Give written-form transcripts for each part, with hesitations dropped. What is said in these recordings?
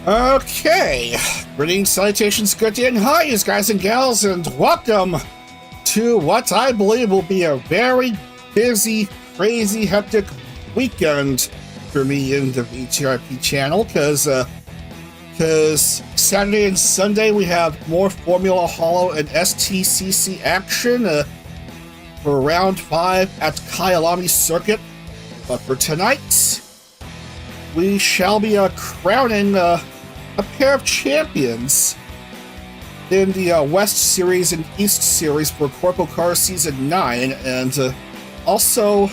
Okay, greetings, salutations, good day, and hi, guys and gals, and welcome to what I believe will be a very busy, crazy, hectic weekend for me in the VTRP channel, because Saturday and Sunday we have more Formula Holo and STCC action for round 5 at Kyalami circuit. But for tonight, we shall be crowning a pair of champions in the West Series and East Series for CorpoCar Season 9, and also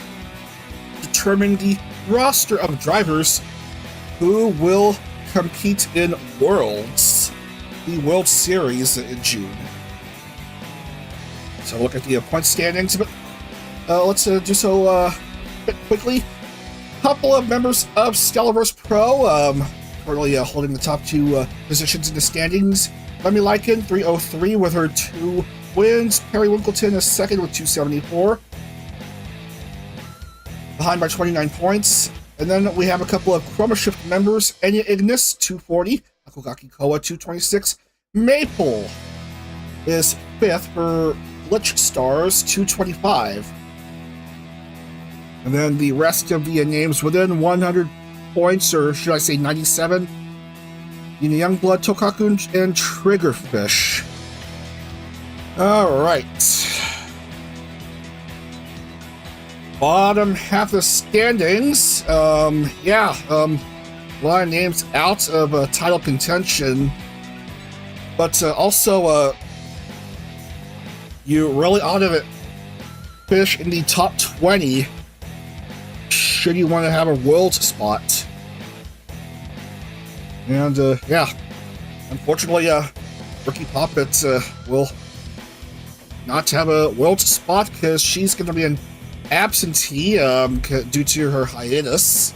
determine the roster of drivers who will compete in Worlds, the World Series in June. So look at the point standings, but let's do so a bit quickly. Couple of members of Stellarverse Pro currently holding the top 2 positions in the standings. Lemmy Lycan, 303 with her 2 wins. Perry Winkleton is second with 274. Behind by 29 points. And then we have a couple of Chroma Shift members. Enya Ignis, 240. Akugaki Koa, 226. Maple is 5th for Glitch Stars, 225. And then the rest of the names within 100 points, or should I say 97, Youngblood, Tokaku, and Triggerfish. Alright. Bottom half of the standings. A lot of names out of title contention. But also, you really ought to finish in the top 20 should you want to have a world spot. And unfortunately, Ricky Poppet will not have a world spot because she's going to be an absentee due to her hiatus.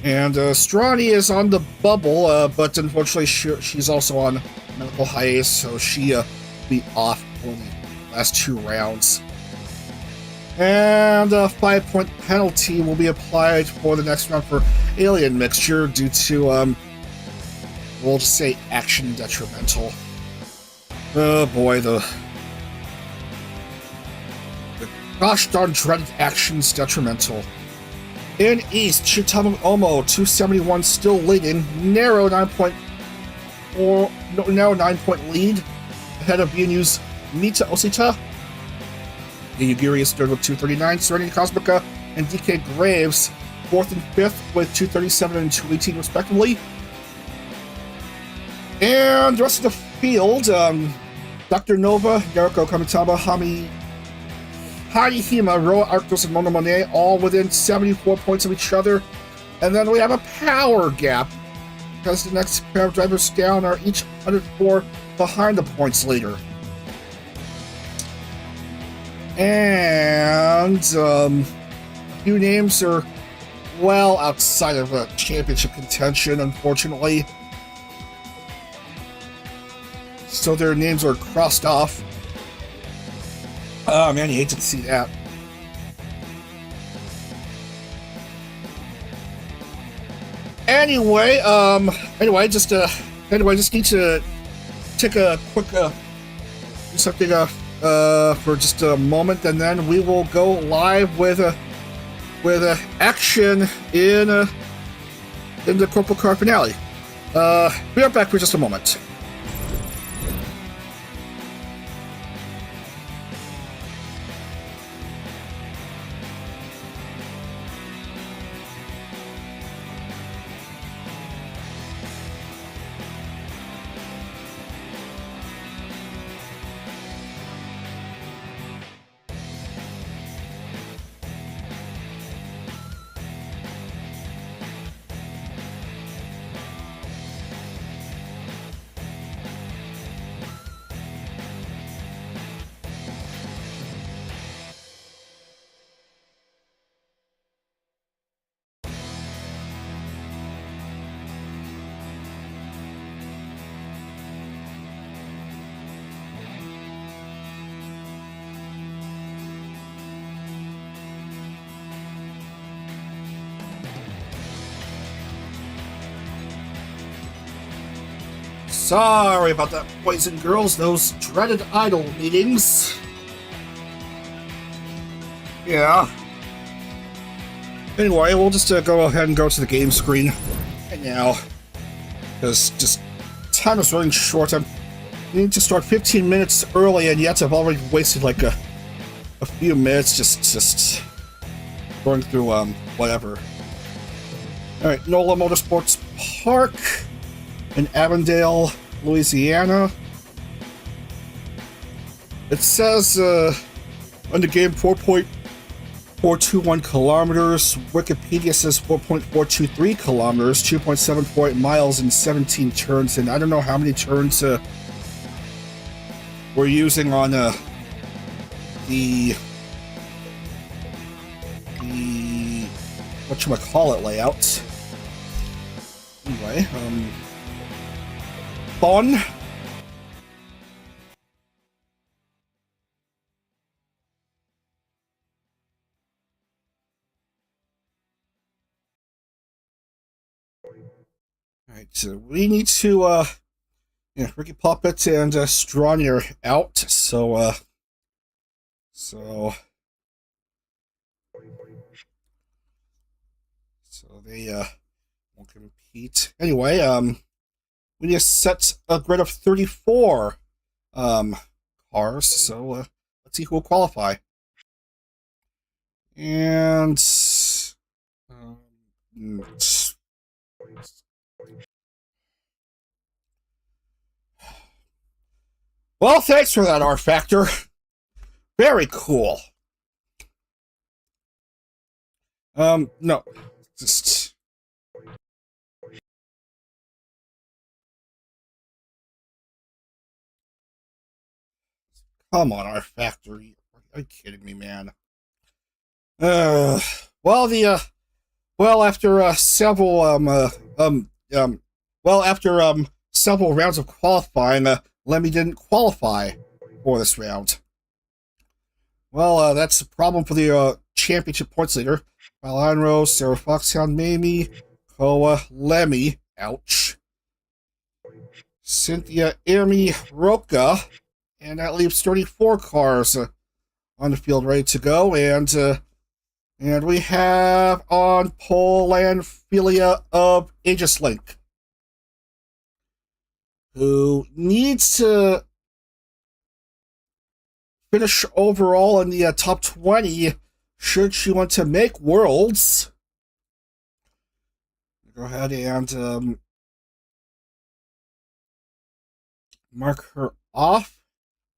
And Strawny is on the bubble, but unfortunately she's also on medical hiatus, so she will be off for the last 2 rounds. And a 5-point penalty will be applied for the next round for Alien Mixture due to, we'll just say, action detrimental. Oh boy, the gosh darn dreaded actions detrimental. In East, Shitamu Omo, 271 still leading, narrow 9-point lead ahead of BNU's Mita Osita. Yugiri is 3rd with 239, Serenity Cosmica and DK Graves 4th and 5th with 237 and 218 respectively. And the rest of the field, Dr. Nova, Yariko Kamitama, Harihima, Roa Arctos, and Monomone all within 74 points of each other. And then we have a power gap because the next pair of drivers down are each 104 behind the points leader. And a few names are well outside of championship contention, unfortunately. So their names are crossed off. Oh man, you hate to see that. Anyway, just need to take a quick do something for just a moment, and then we will go live with action in the CorpoCar finale. Be right back for just a moment. Sorry about that, boys and girls. Those dreaded idol meetings. Yeah. Anyway, we'll just go ahead and go to the game screen right now. Because just time is running short. I need to start 15 minutes early, and yet I've already wasted like a few minutes just going through whatever. Alright, NOLA Motorsports Park in Avondale, Louisiana. It says on the game 4.421 kilometers. Wikipedia says 4.423 kilometers, 2.74 miles, and 17 turns. And I don't know how many turns we're using on the whatchamacallit layout. Anyway, fun. Alright, so we need to, Ricky Puppet and Strawny are out, so they, won't compete. Anyway, we need to set a grid of 34, cars, so, let's see who will qualify. And, well, thanks for that, rFactor. Very cool. No. Just... Come on, rFactor. Are you kidding me, man? Well, after several rounds of qualifying, Lemmy didn't qualify for this round. Well, that's a problem for the championship points leader. Alonro, Sarah Foxhound, Mamie, Koa, Lemmy, ouch. Cynthia, Ermi, Roca, and that leaves 34 cars on the field ready to go, and we have on pole Landphilia of Aegis Link, who needs to finish overall in the top 20 should she want to make Worlds. Go ahead and mark her off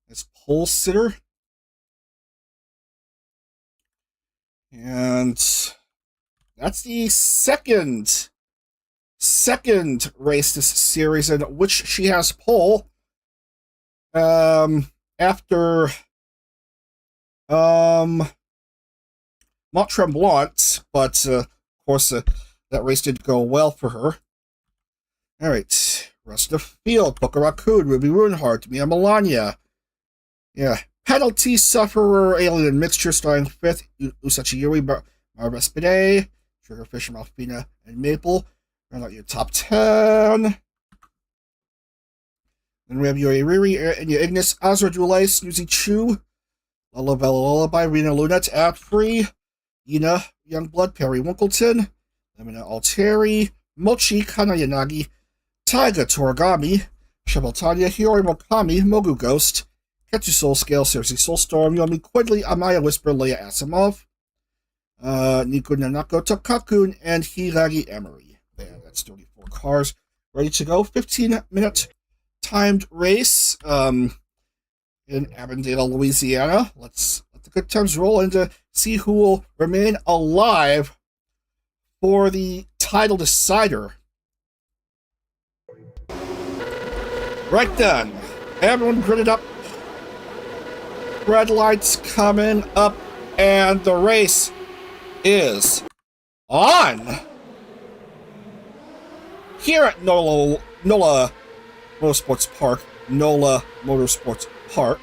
as pole sitter. And that's the second race this series in which she has pole. After Mont Tremblant, but of course that race didn't go well for her. Alright, rest of the field. Booker Raccoon, Ruby Ruinhart, Mia Melania. Yeah, penalty sufferer, Alien Mixture, starting 5th, Usachi Yuri, Barbara Spade, Triggerfish, Malfina, and Maple. Round out your top 10. Then we have your Riri and your Ignis, Azra Dulay, Snoozy Chew, Lullaby Lullaby, Rena Lunette, Apfree, Ina, Youngblood, Perry Winkleton, Lemina Alteri, Mochi, Kana Yanagi, Taiga Toragami, Shabaltanya, Hiyori Mokami, Mogu Ghost, Ketsu Soul Scale, Cersei Soulstorm, Yomi Quigley, Amaya Whisper, Leia Asimov, Niku Nanako, Takakun, and Hiragi Emery. There, that's 34 cars ready to go. 15-minute timed race in Avondale, Louisiana. Let's let the good times roll and to see who will remain alive for the title decider. Right then, everyone gridded up. Red lights coming up, and the race is on. Here at NOLA Motorsports Park, NOLA Motorsports Park,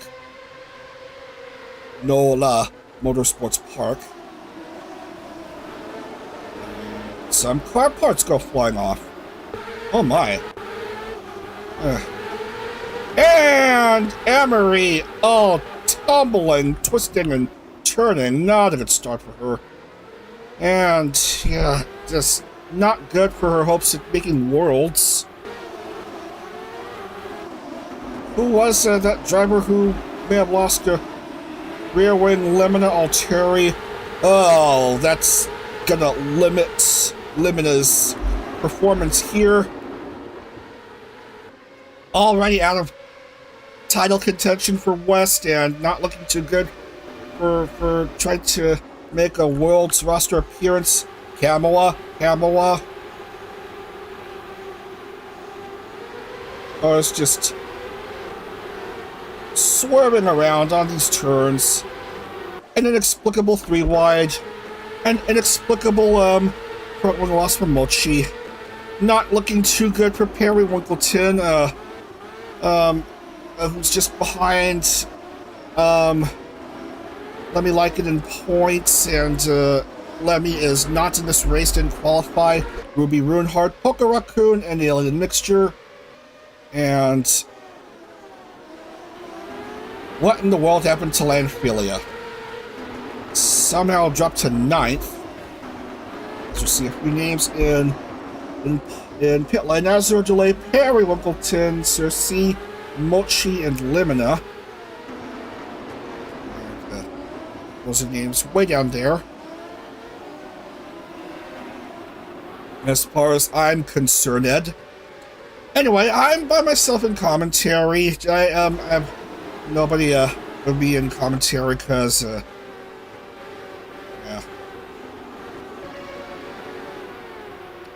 NOLA Motorsports Park. Some car parts go flying off. Oh my. And Emery, oh, tumbling, twisting, and turning. Not a good start for her. And, yeah, just not good for her hopes of making Worlds. Who was that driver who may have lost a rear wing? Lemina Alteri. Oh, that's gonna limit Limina's performance here. Already out of title contention for West and not looking too good for trying to make a World's roster appearance. Kamala. Oh, it's just swerving around on these turns. An inexplicable 3-wide. An inexplicable front wing loss from Mochi. Not looking too good for Perry Winkleton. Who's just behind Lemmy Lycan in points, and Lemmy is not in this race, didn't qualify. Ruby Runehart, Polka Raccoon, and Alien Mixture. And what in the world happened to Lanphilia? Somehow dropped to 9th. Let's just see a few names in pit lane. Nazar Delay, Perry Winkleton, Cersei, Mochi, and Limina. And, those are names way down there. As far as I'm concerned. Anyway, I'm by myself in commentary. I have nobody would be in commentary because yeah.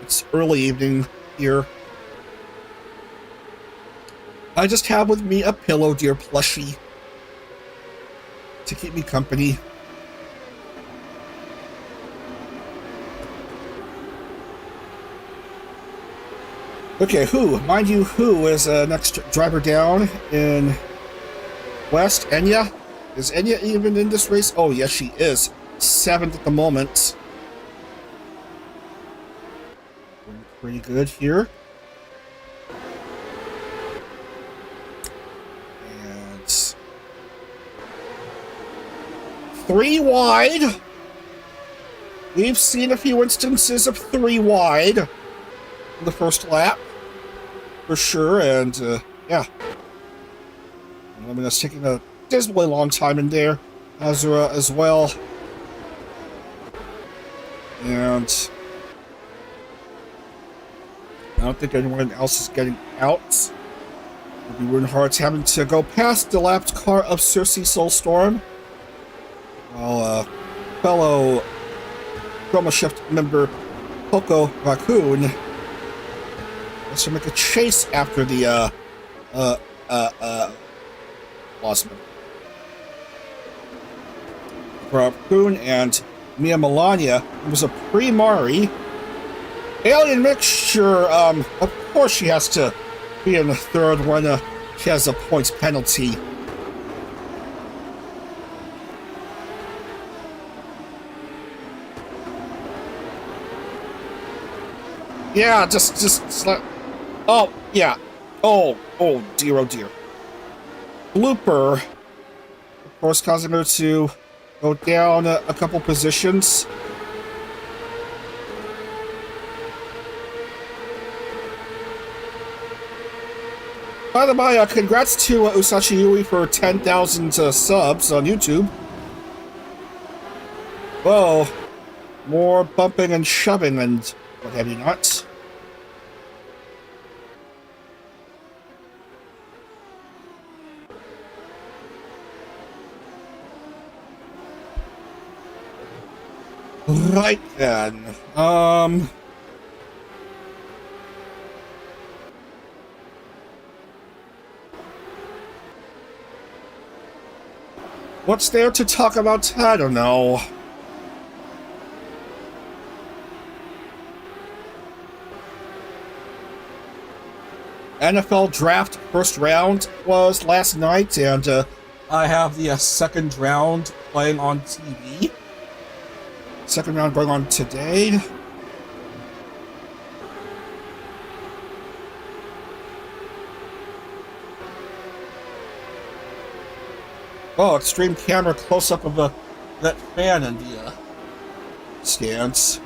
It's early evening here. I just have with me a Pillow Deer plushie to keep me company. Okay, mind you, who is next driver down in West? Enya? Is Enya even in this race? Oh, yes, she is. 7th at the moment. Pretty good here. And 3 wide. We've seen a few instances of 3 wide in the first lap, for sure, and yeah. I mean, it's taking a dismally long time in there, Azura as well. And I don't think anyone else is getting out. Ruby Runhart's having to go past the lapped car of Cersei Soulstorm, while fellow Chroma Shift member Poco Raccoon has to make a chase after the lost member. Raccoon and Mia Melania, who was a pre-Mari. Alien Mixture, of course she has to be in the third when she has a points penalty. Yeah, just like, oh, yeah. Oh, dear, oh dear. Blooper, of course, causing her to go down a couple positions. By the way, congrats to Usachi Yui for 10,000 subs on YouTube. Whoa. More bumping and shoving and what have you not. Right then. What's there to talk about? I don't know. NFL draft first round was last night, and I have the second round playing on TV. Second round going on today. Oh, extreme camera close-up of that fan in the stands.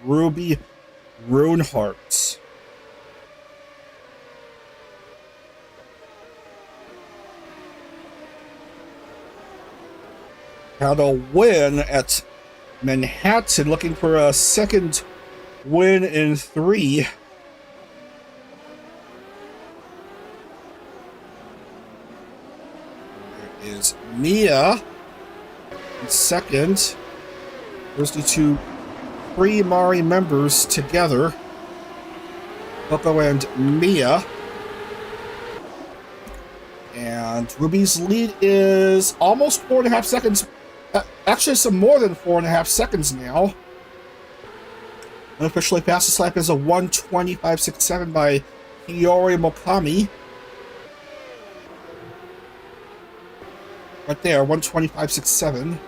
Ruby Runeheart. Had a win at Manhattan, looking for a second win in 3. There is Mia in second. There's the two pre-Mari members together, Coco and Mia. And Ruby's lead is almost 4.5 seconds. Actually, some more than 4.5 seconds now. Unofficially fastest lap is a 1:25.67 by Hiyori Mokami. Right there, 1:25.67.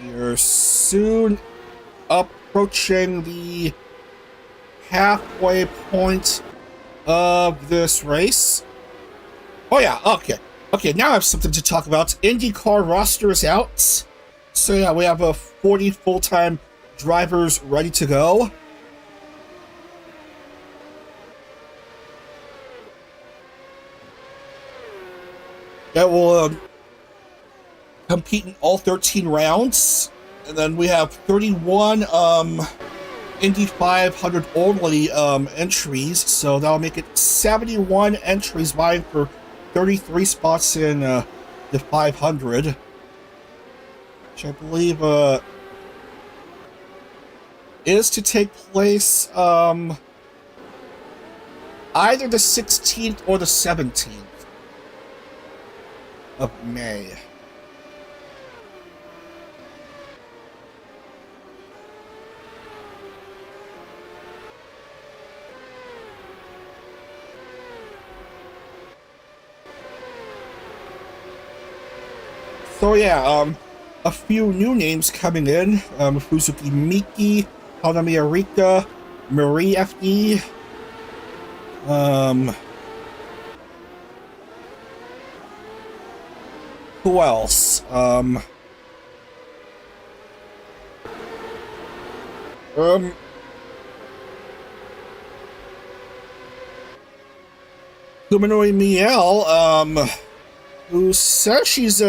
We're soon approaching the halfway point of this race. Oh yeah, okay, now I have something to talk about. IndyCar roster is out. So yeah, we have 40 full-time drivers ready to go. That will compete in all 13 rounds. And then we have 31 Indy 500 only entries, so that'll make it 71 entries vying for 33 spots in the 500, which I believe is to take place either the 16th or the 17th of May. So yeah, a few new names coming in. Fuzuki Miki, Hanami Arika, Marie FD. Who else? Kuminoi Miel, who says she's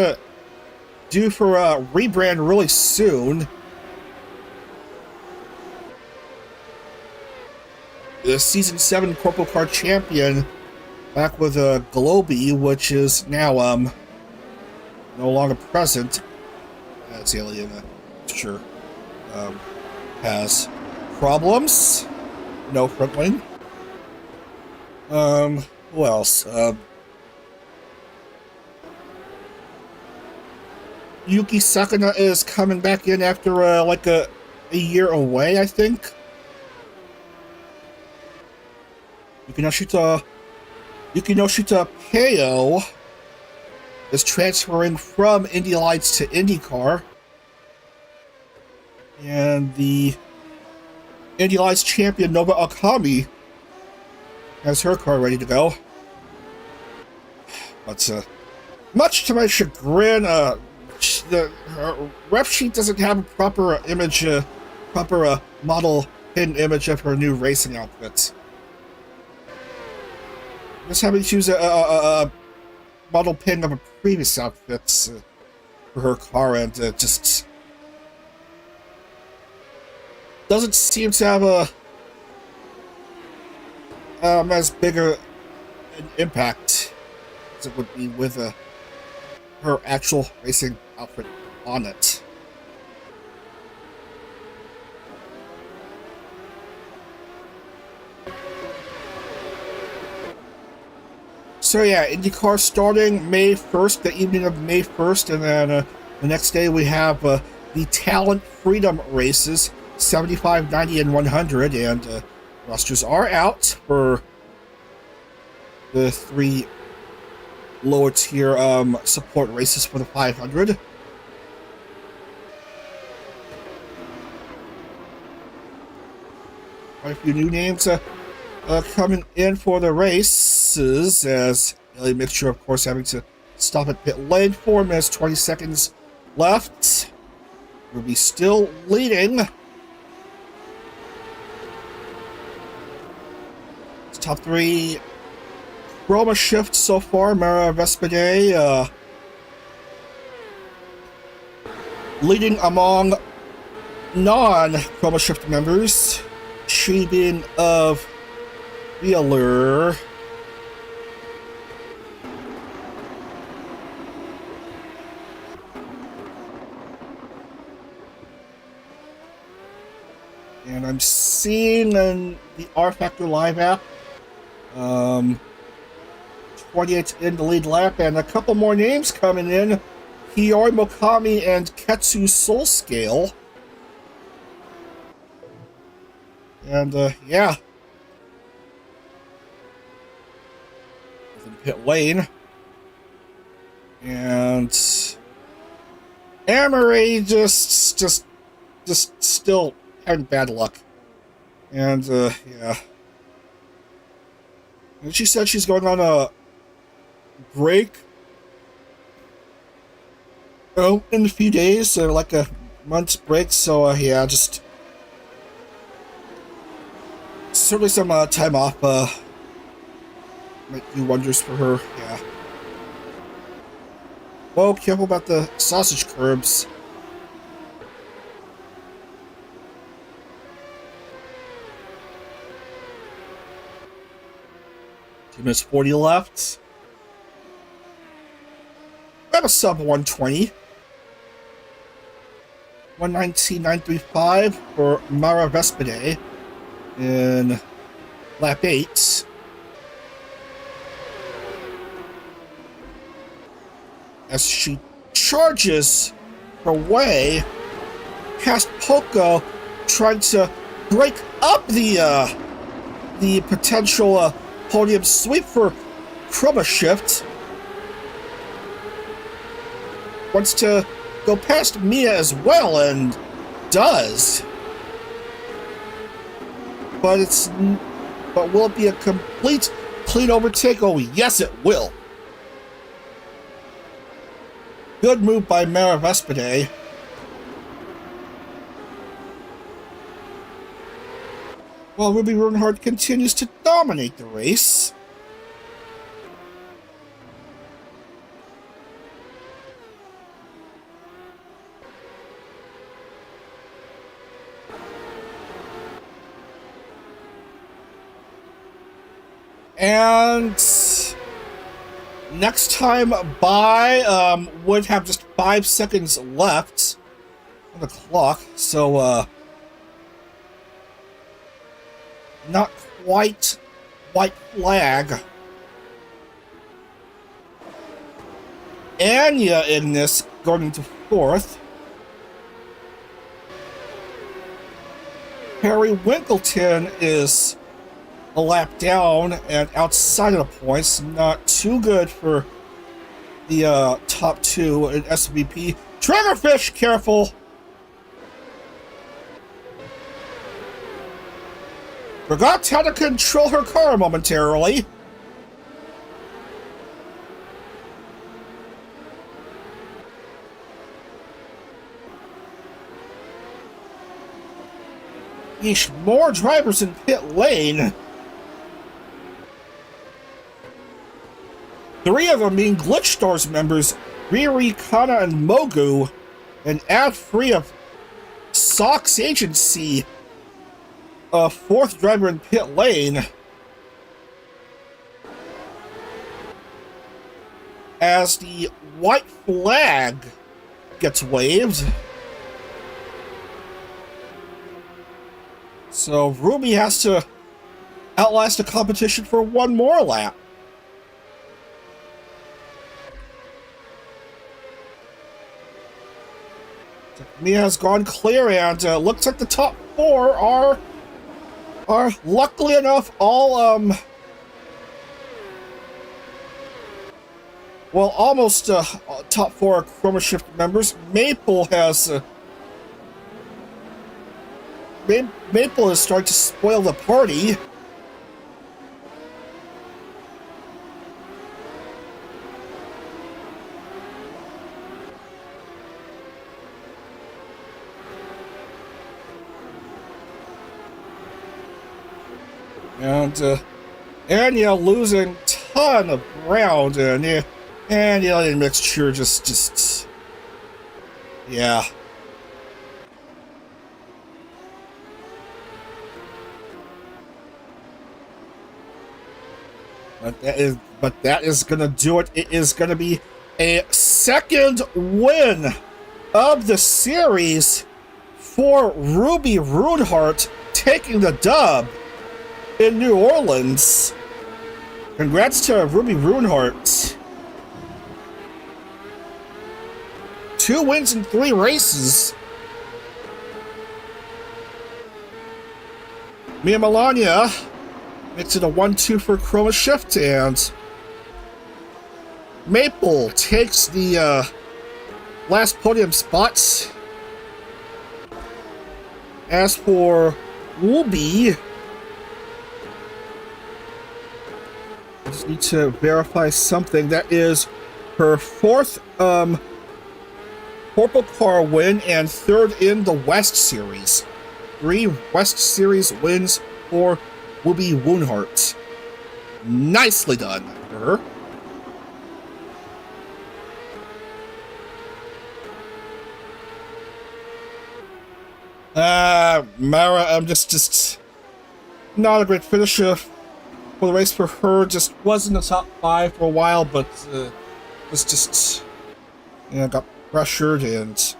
due for a rebrand really soon. The Season 7 CorpoCar champion, back with Globy, which is now no longer present, as Alien sure has problems. No front wing. Who else? Yuki Sakana is coming back in after like a year away, I think. Yukinoshita Peyo is transferring from Indy Lights to IndyCar. And the Indy Lights champion Nova Akami has her car ready to go. But much to my chagrin, the ref sheet doesn't have a proper image, proper model hidden image of her new racing outfit. Just having to use a model pin of a previous outfit for her car, and just doesn't seem to have as big an impact as it would be with her actual racing outfit on it. So yeah, IndyCar starting May 1st, the evening of May 1st, and then the next day we have the Talent Freedom races, 75, 90, and 100, and rosters are out for the 3 lower tier support races for the 500. Quite a few new names coming in for the races, as a mixture, of course, having to stop at pit lane. 4 minutes 20 seconds left. We'll be still leading. Top 3 Chroma shift so far. Mara Vespide leading among non-Chroma shift members. She being of Wheeler. And I'm seeing in the rFactor live app 28 in the lead lap, and a couple more names coming in. Hiyori Mokami and Ketsu Soulscale. And yeah. In pit lane. And Amory just still having bad luck. And yeah. And she said she's going on a break in a few days, or like a month's break. So yeah, just certainly some time off might do wonders for her. Yeah. Well, careful about the sausage curbs. Minutes 40 left. We have a sub 120. 119.935 for Mara Vespide in lap 8. As she charges her way past Poco, trying to break up the potential podium sweep for Chroma Shift. Wants to go past Mia as well, and does. But will it be a complete clean overtake? Oh yes, it will. Good move by Mara Vespide. While Ruby Runhard continues to dominate the race. And next time by would have just 5 seconds left on the clock, so not quite white flag. Anya Ignis going into 4th. Harry Winkleton is a lap down and outside of the points. Not too good for the top 2 in SVP. Triggerfish, careful! Forgot how to control her car momentarily. Yeesh, more drivers in pit lane. 3 of them being Glitch Stars members, Riri, Kana, and Mogu, and ad-free of Sox Agency. A 4th driver in pit lane. As the white flag gets waved. So Ruby has to outlast the competition for 1 more lap. Mia has gone clear, and looks like the top 4 are luckily enough all well, almost top 4 Chroma Shift members. Maple has Maple is starting to spoil the party. And yeah, losing ton of ground, and the mixture just yeah. But that is gonna do it. It is gonna be a second win of the series for Ruby Runehart, taking the dub in New Orleans. Congrats to Ruby Runehart. 2 wins in 3 races. Mia Melania makes it a 1-2 for Chroma Shift, and Maple takes the last podium spots. As for Ruby, I just need to verify something. That is her 4th CorpoCar win and 3rd in the West Series. 3 West Series wins for Ruby Runehart. Nicely done for her. Mara, I'm just not a great finisher for the race for her. Just was in the top 5 for a while, but was just got pressured, and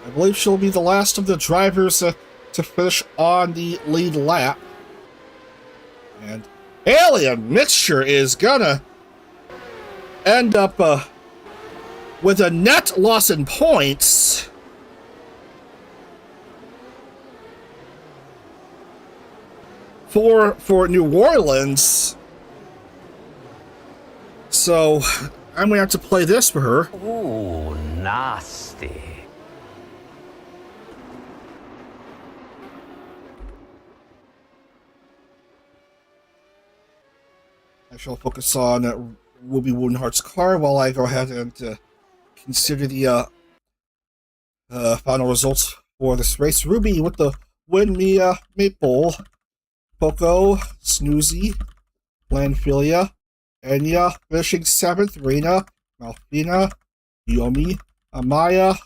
I believe she'll be the last of the drivers to finish on the lead lap. And Alien Mixture is gonna end up with a net loss in points for New Orleans. So I'm gonna have to play this for her. Ooh, nasty. I shall focus on Ruby Runehart's car while I go ahead and consider the final results for this race. Ruby with the win, Mia, Maple, Poco, Snoozy, Landphilia, Enya finishing 7th, Reina, Malfina, Yomi, Amaya,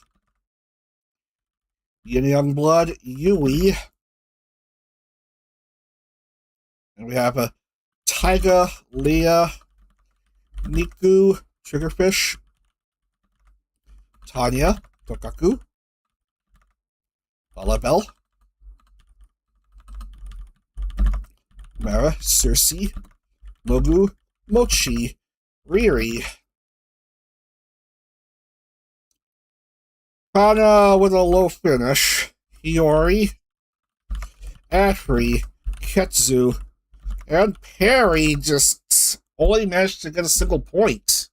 Yin Youngblood, Yui, and we have a Taiga, Leah, Niku, Triggerfish, Tanya, Tokaku, Balabel, Mara, Cersei, Mogu, Mochi, Riri, Kana with a low finish, Hiyori, Afri, Ketsu, and Perry just only managed to get a single point.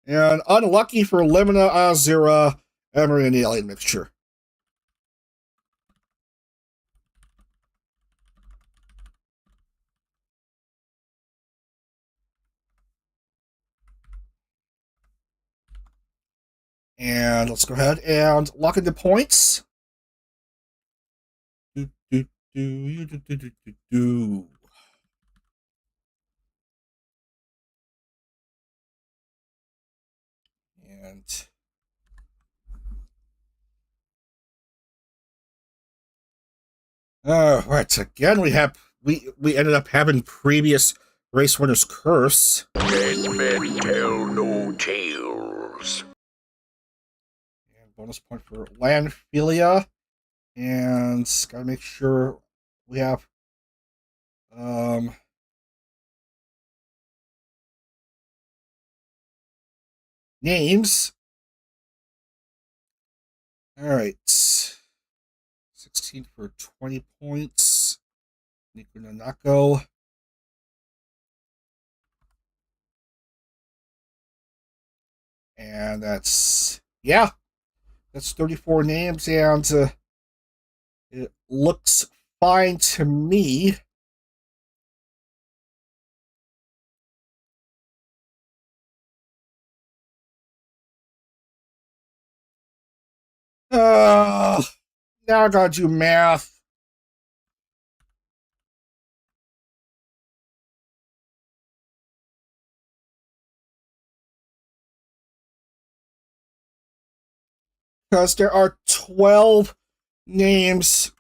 And unlucky for Limina, Azura, Emery, and the Alien Mixture. And let's go ahead and lock in the points. And right, again we ended up having previous race winners curse. Dead men tell no tales. And bonus point for Landphilia. And gotta make sure we have names. Alright. 16 for 20 points. Niku Nanako. And that's, yeah, that's 34 names, and it looks fine to me. Now I gotta do math. Because there are 12 names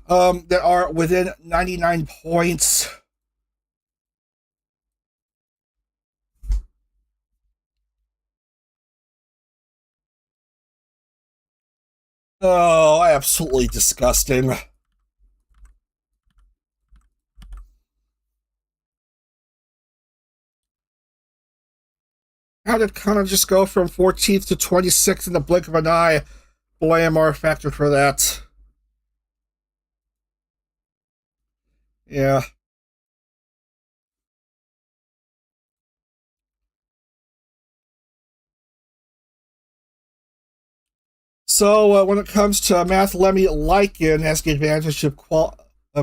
that are within 99 points. Oh, absolutely disgusting. How did kind of just go from 14th to 26th in the blink of an eye? Blame rFactor for that. Yeah. So when it comes to math, Lemmy Lycan has the advantage of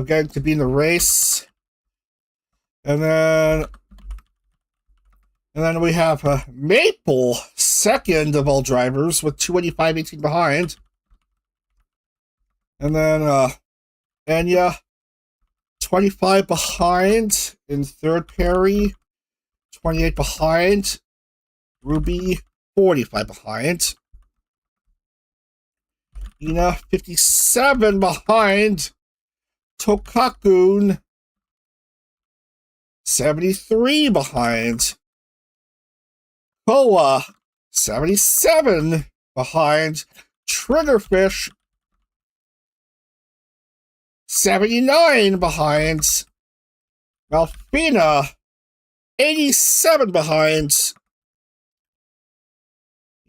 getting to be in the race. And then we have Maple, second of all drivers, with 285.18 behind. And then Enya, 25 behind in third. Perry, 28 behind. Ruby, 45 behind. Ina, 57 behind. Tokakun, 73 behind. Koa, 77 behind. Triggerfish, 79 behind. Malfina, 87 behind.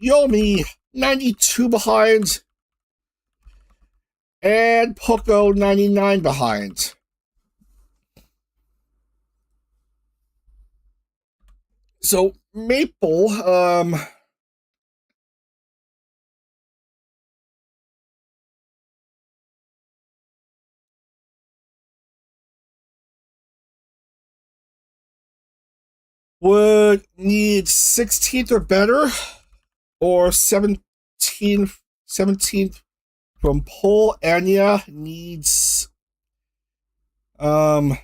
Yomi, 92 behind. And Poco, 99 behind. So Maple, would need 16th or better, or 17th from pole. Anya needs, well,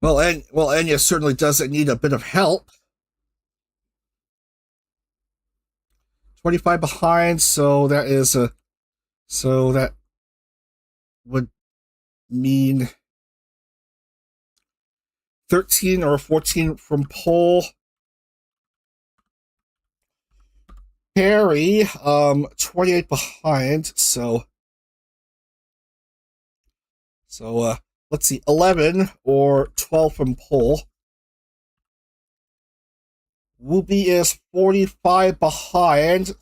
Anya certainly doesn't need a bit of help. 25 behind, so that would mean 13 or 14 from pole. Harry, 28 behind, so let's see, 11 or 12 from pole. Whoopi is 45 behind,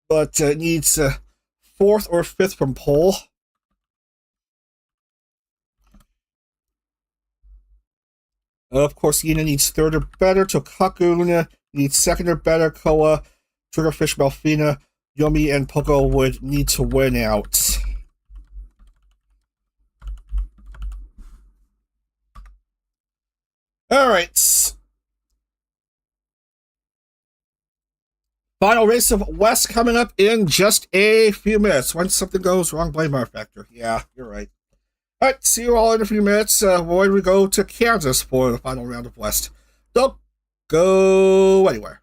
but needs 4th or 5th from pole. Of course, Yina needs 3rd or better. Tokakun needs 2nd or better. Koa, Triggerfish, Malfina, Yomi, and Poco would need to win out. All right. Final race of West coming up in just a few minutes. When something goes wrong, blame rFactor. Yeah, you're right. All right, see you all in a few minutes when we go to Kansas for the final round of West. Don't go anywhere.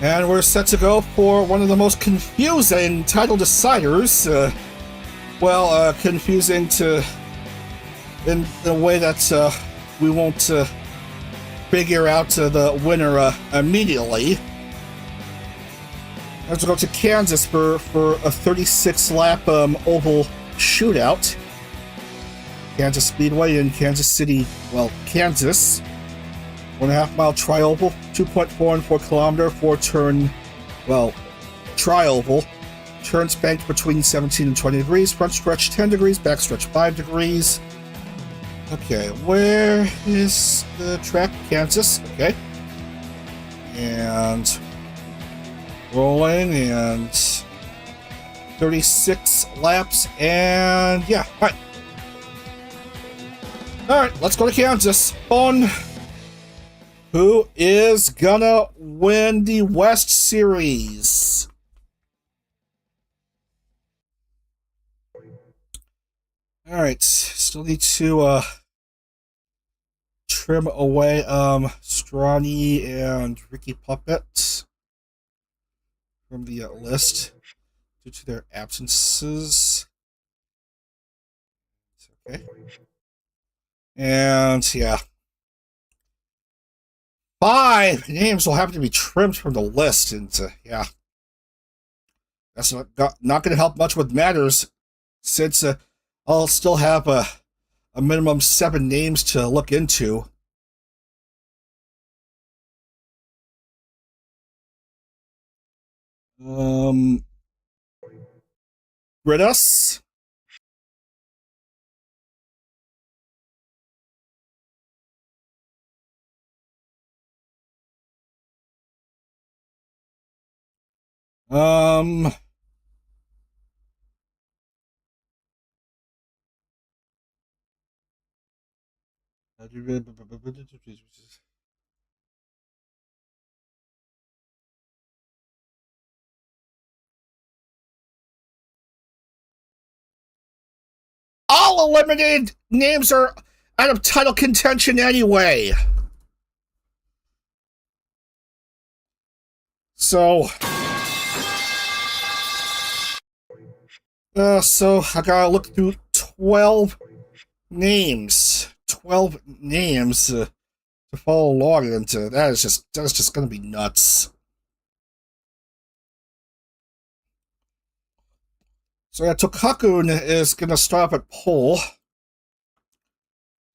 And we're set to go for one of the most confusing title deciders. Confusing in a way that we won't figure out the winner immediately. Let's go to Kansas for a 36-lap oval shootout. Kansas Speedway in Kansas City, Kansas. 1.5 mile tri-oval, 2.4 kilometer, 4-turn, tri-oval. Turns banked between 17 and 20 degrees, front stretch 10 degrees, back stretch 5 degrees. Okay, where is the track? Kansas, okay. And rolling, and 36 laps, and yeah, all right. All right, let's go to Kansas. On. Who is gonna win the West Series? All right, still need to trim away Stronny and Ricky Puppet from the list due to their absences. Okay, and yeah. 5 names will have to be trimmed from the list, and yeah, that's not going to help much with matters, since I'll still have a minimum 7 names to look into. Britus. All eliminated names are out of title contention anyway. So I gotta look through 12 names. 12 names to follow along, and that's just gonna be nuts. So yeah, Tokakun is gonna stop at pole.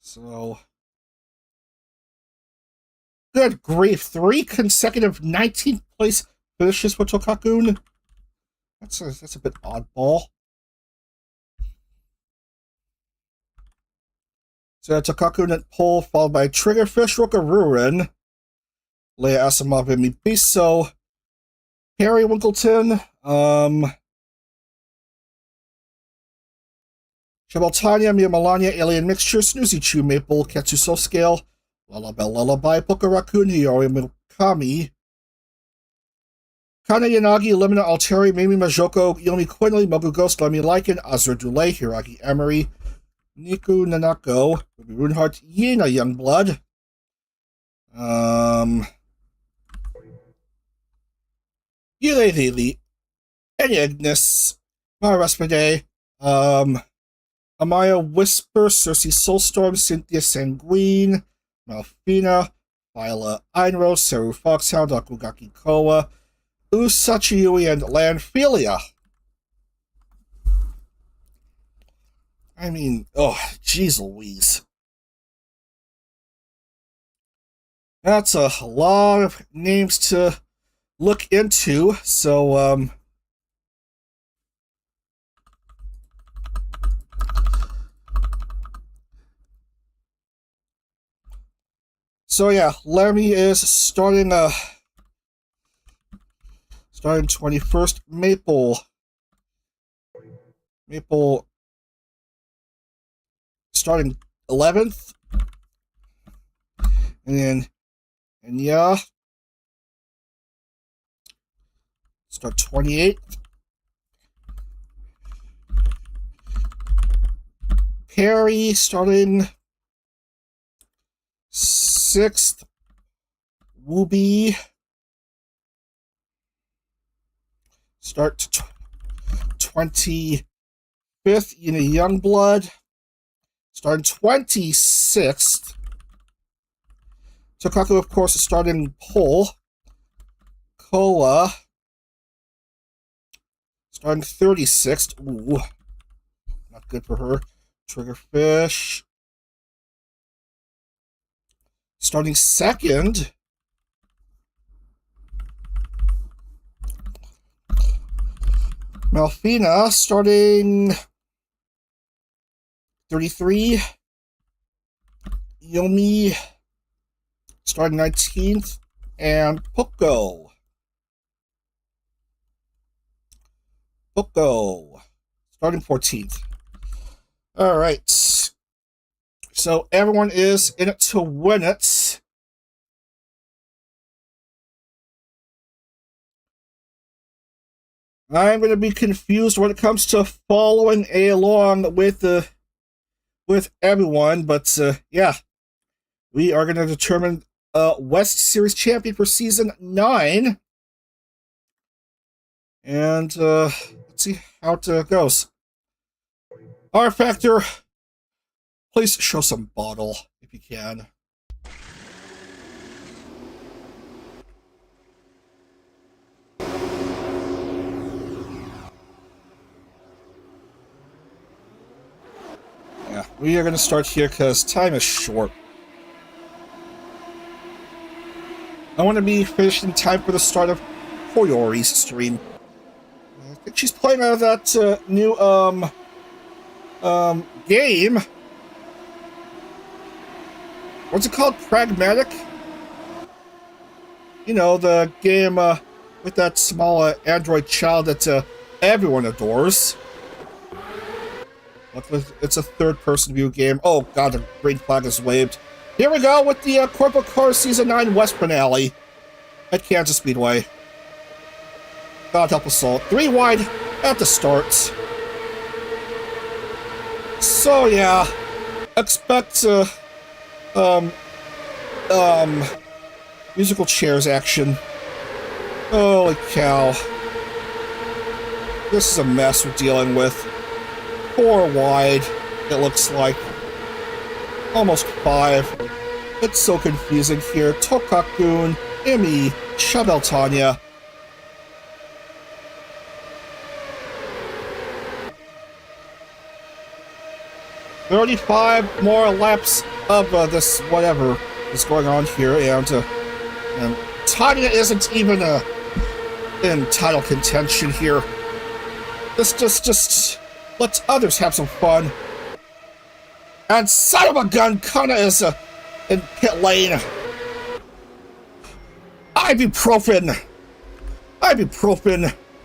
So good grief, 3 consecutive 19th place finishes for Tokakun. That's a bit oddball. So Tokakun at pole, followed by Triggerfish, Rokarurin, Leia Asimov, and Mibiso, Harry Winkleton, Shabaltanya, Mia Melania, Alien Mixture, Snoozy Chew, Maple, Ketsu Soul Scale, Lullaby, Pokerakun, Hiyori Mikami, Kana Yanagi, Limina Alteri, Mimi Majoko, Yomi Quinley, Mogu Ghost, Lemmy Lycan, Azur Dule, Hiragi Emery, Niku Nanako, Ruby Runehart, Yena Youngblood, Yule Lili, Enignis, Mara Respide, Amaya Whisper, Cersei Soulstorm, Cynthia Sanguine, Malfina, Viola Einro, Seru Foxhound, Akugaki Koa, Usachiyui, and Landphilia. I mean, oh, jeez Louise. That's a lot of names to look into, so, So yeah, Lemmy is starting 21st. Maple starting 11th, and yeah, start 28th. Perry starting 6th. Wooby Start to 25th, Ina Youngblood. Starting 26th. Tokaku, of course, is starting pole. Koa. Starting 36th. Ooh. Not good for her. Triggerfish. Starting 2nd. Malfina starting 33. Yomi starting 19th. And Poco starting 14th. All right. So everyone is in it to win it. I'm going to be confused when it comes to following along with everyone, but yeah, we are going to determine West Series champion for season 9, and let's see how it goes. rFactor, please show some bottle if you can. Yeah, we are going to start here because time is short. I want to be finished in time for the start of Koyori's stream. I think she's playing out of that new game. What's it called? Pragmatic? You know, the game with that small android child that everyone adores. It's a third-person view game. Oh god, the green flag is waved. Here we go with the CorpoCar Season 9 West finale at Kansas Speedway. God help us all. 3 wide at the start. So yeah, expect musical chairs action. Holy cow. This is a mess we're dealing with. 4 wide, it looks like. Almost 5. It's so confusing here. Tokakun, Imi, Shabel Tanya. "35 more laps of this whatever is going on here, and Tanya isn't even in title contention here. This just lets others have some fun. And son of a gun, Kana is in pit lane. Ibuprofen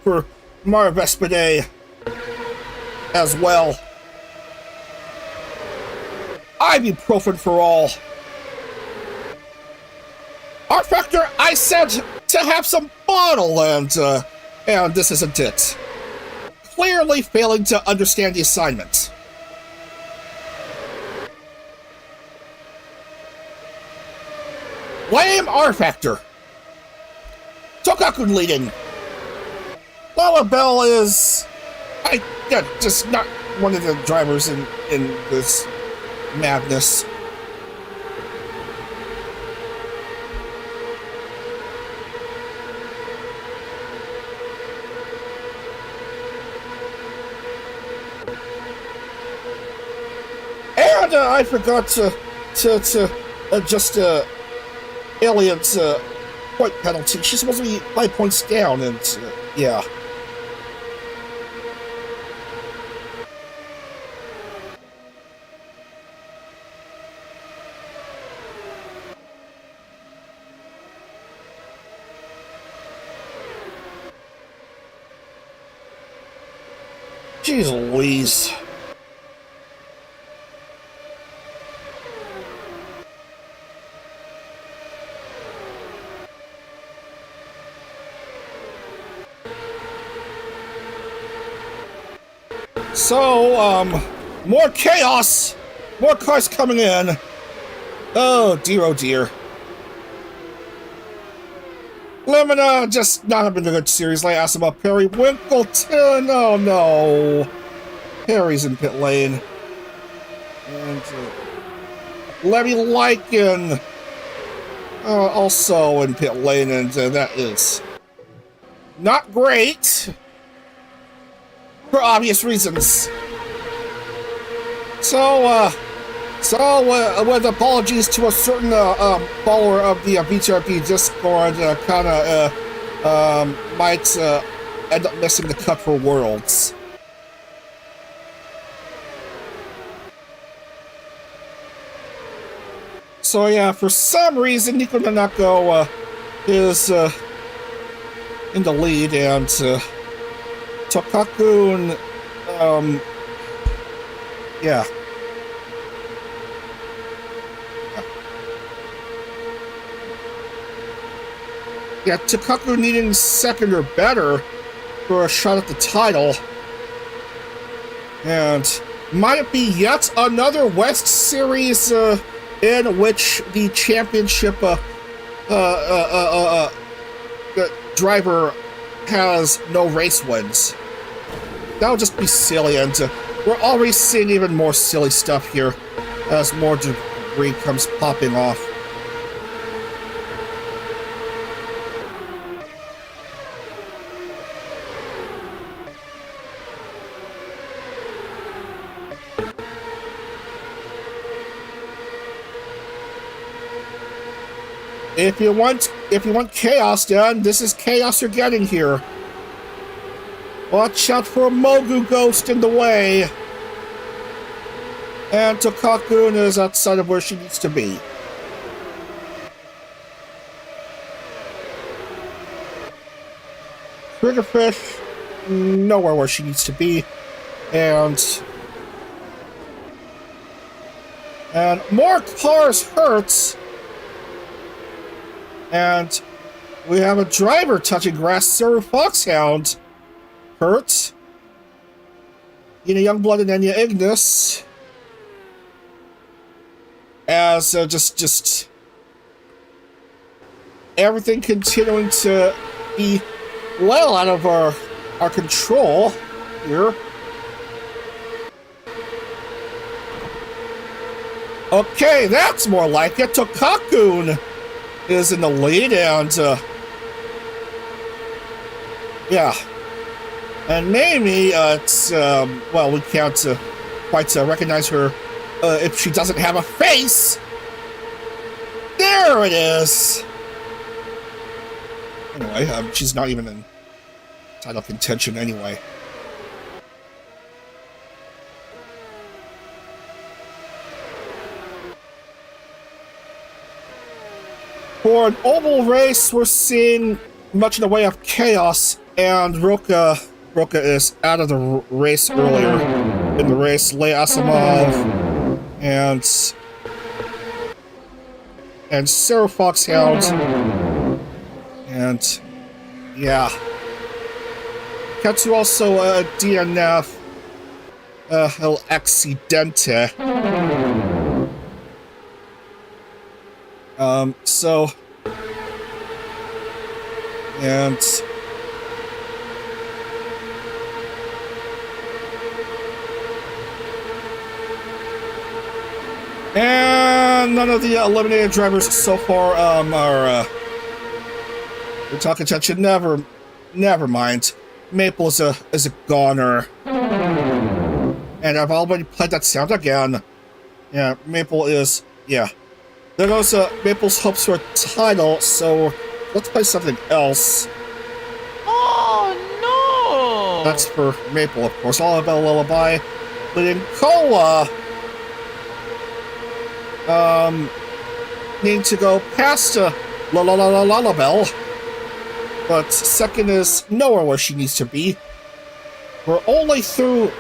for Mara Vespide as well. Ibuprofen for all. rFactor, I said to have some bottle, and this isn't it. Clearly failing to understand the assignment. Blame rFactor. Tokakun leading. Lalabelle is... just not one of the drivers in this madness. And I forgot to adjust Alien's point penalty. She's supposed to be 5 points down, and yeah. Jeez Louise. So, more chaos! More cars coming in! Oh dear, oh dear. Lemina just not having a good series. I asked about Perry Winkleton. Oh no. Perry's in pit lane. And Levy Lycan also in pit lane, and that is not great for obvious reasons. So with apologies to a certain follower of the VTRP Discord, kind of might end up missing the cut for Worlds. So yeah, for some reason, Nico Nanako is in the lead, and Takakun, yeah. Yeah, Takaku needing second or better for a shot at the title. And might it be yet another West Series in which the championship driver has no race wins? That would just be silly, and we're already seeing even more silly stuff here as more debris comes popping off. If you want chaos, then this is chaos you're getting here. Watch out for a Mogu ghost in the way. And Takakun is outside of where she needs to be. Triggerfish, nowhere where she needs to be. And more cars hurts. And we have a driver touching grass. Sarah Foxhound hurt. Ina Youngblood and Enya Ignis. As just everything continuing to be well out of our control here. Okay, that's more like it. Takakun is in the lead, and yeah, and Mamie, it's well, we can't quite recognize her if she doesn't have a face. There it is. Anyway, she's not even in title contention anyway. For an oval race, we're seeing much in the way of chaos, and Roka is out of the race earlier in the race. Leia Asimov and Sarah Foxhound, and yeah, Katsu also a DNF El Accidente. So, and none of the eliminated drivers so far are we're talking attention. Never mind. Maple is a goner, and I've already played that sound again. Yeah, Maple is, yeah. There goes Maple's hopes for a title, so let's play something else. Oh no! That's for Maple, of course. All about Lullaby. But in Cola, need to go past Lullaby. But second is nowhere where she needs to be. We're only through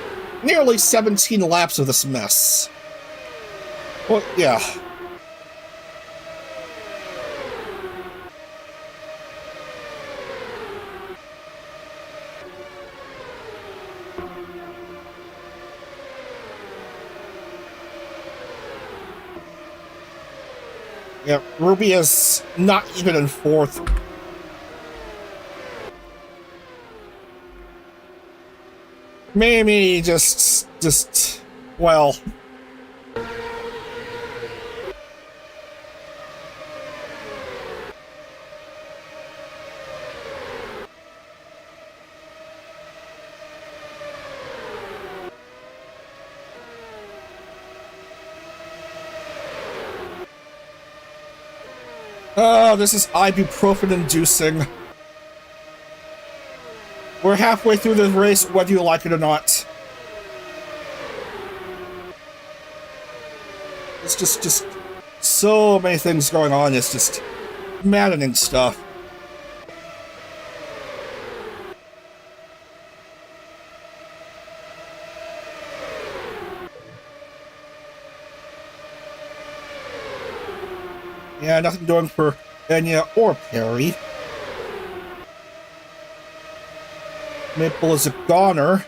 nearly 17 laps of this mess. Well, yeah. Yeah, Ruby is not even in fourth. Maybe well. Oh, this is ibuprofen inducing. We're halfway through this race, whether you like it or not. It's just so many things going on. It's just maddening stuff. Yeah, nothing doing for Enya or Perry. Maple is a goner.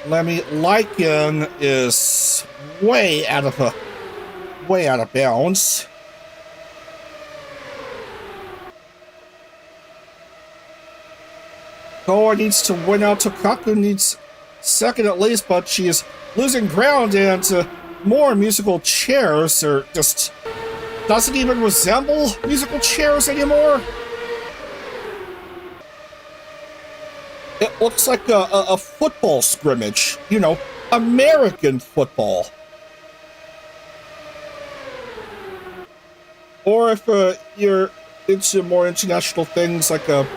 Lemmy Lycan is way out of bounds. Koa needs to win out. Tokaku needs second at least, but she is losing ground, and more musical chairs are just doesn't even resemble musical chairs anymore. It looks like a football scrimmage, you know, American football. Or if you're into more international things, like a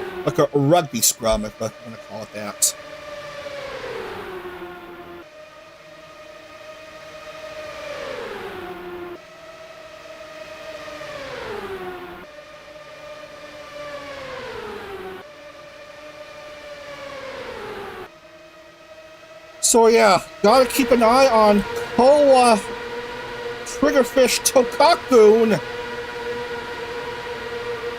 rugby scrum, if I want to call it that. So yeah, gotta keep an eye on Koa, Triggerfish, Tokaku.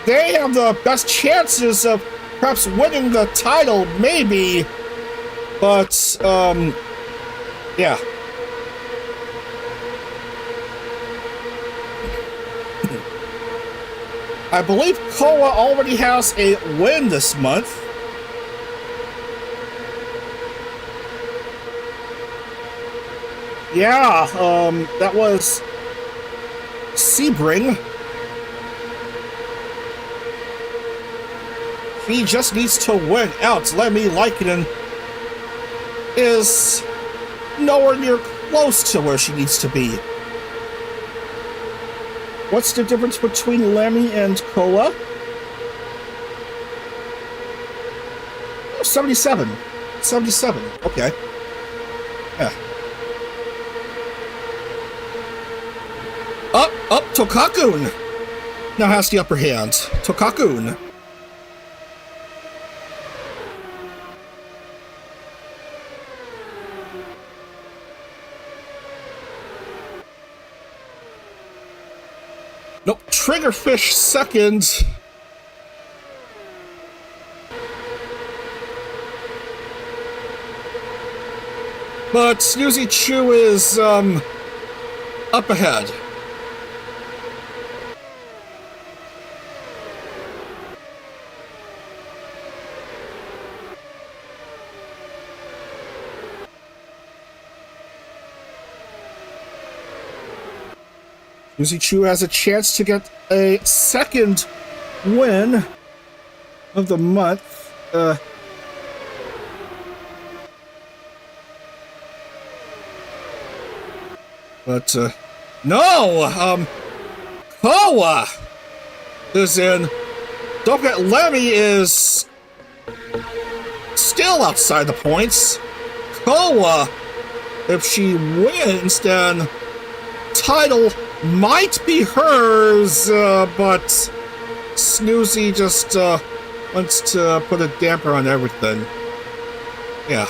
They have the best chances of perhaps winning the title, maybe. But, yeah. I believe Koa already has a win this month. Yeah, that was Sebring. He just needs to win out. Lemmy Lycan is nowhere near close to where she needs to be. What's the difference between Lemmy and Koa? Oh, 77. 77, okay. Yeah. Up, Tokaku now has the upper hand. Tokaku. Nope, Triggerfish second. But Snoozy Chew is, up ahead. Snoozy Chew has a chance to get a second win of the month. But, no! Koa is in. Don't forget, Lemmy is still outside the points. Koa, if she wins, then title might be hers, but Snoozy just wants to put a damper on everything. Yeah.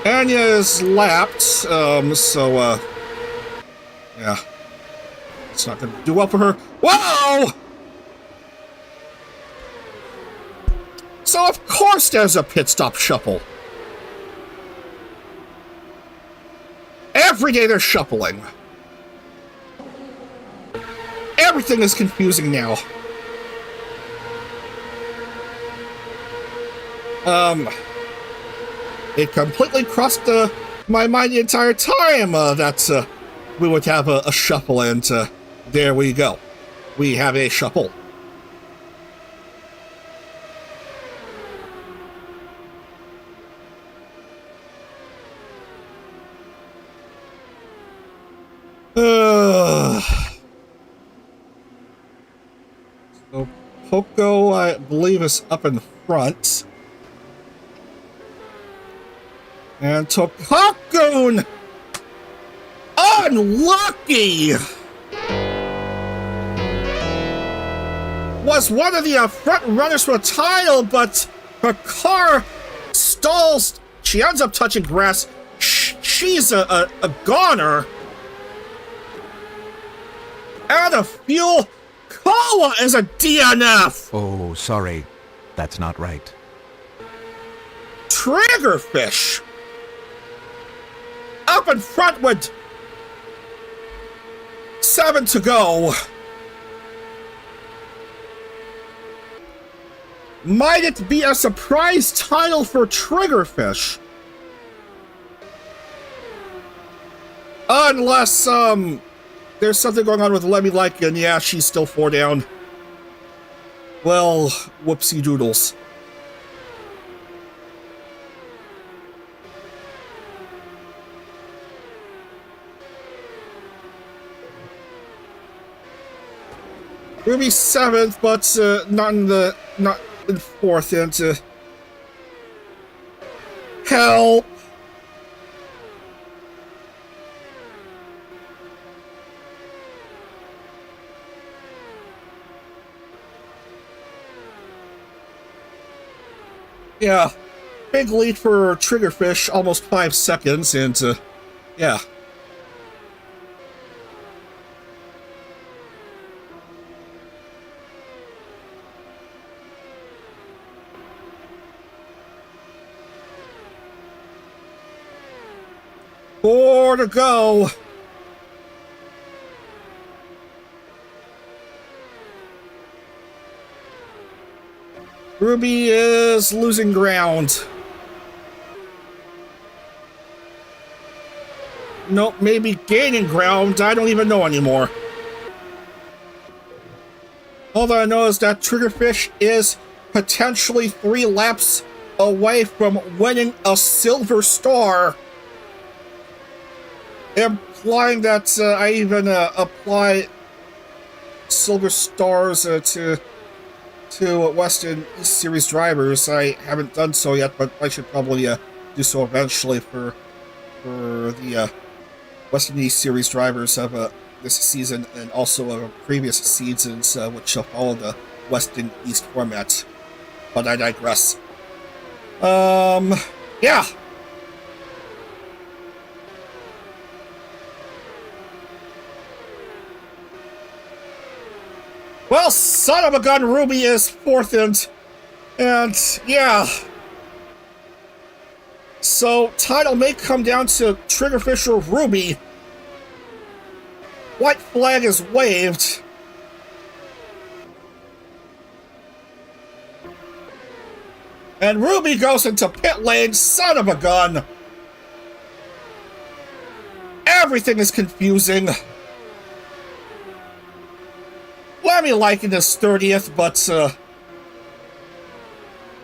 Anya is lapped, so, yeah. It's not gonna do well for her. Whoa! So of course there's a pit stop shuffle. Every day they're shuffling. Everything is confusing now. It completely crossed my mind the entire time that we would have a shuffle, and there we go. We have a shuffle. So Poco, I believe, is up in front. And Tokakoon! Unlucky! Was one of the front runners for a title, but her car stalls. She ends up touching grass. She's a goner. Out of fuel. Kawa is a DNF. Oh, sorry. That's not right. Triggerfish. Up in front with 7 to go. Might it be a surprise title for Triggerfish? Unless, there's something going on with Lemmy Lycan. Yeah, she's still 4 down. Well, whoopsie doodles. Ruby 7th, but not in 4th, and help. Yeah, big lead for Triggerfish, almost 5 seconds, and yeah. Four to go. Ruby is losing ground. Nope, maybe gaining ground. I don't even know anymore. All that I know is that Triggerfish is potentially 3 laps away from winning a silver star. Implying that I even apply silver stars to Western East Series drivers. I haven't done so yet, but I should probably do so eventually for the Western East Series drivers of this season and also of previous seasons, which shall follow the Western East format. But I digress. Yeah. Well, son of a gun, Ruby is 4th, and yeah. So, title may come down to Triggerfish or Ruby. White flag is waved. And Ruby goes into pit lane, son of a gun. Everything is confusing. Lemmy Lycan is 30th, but,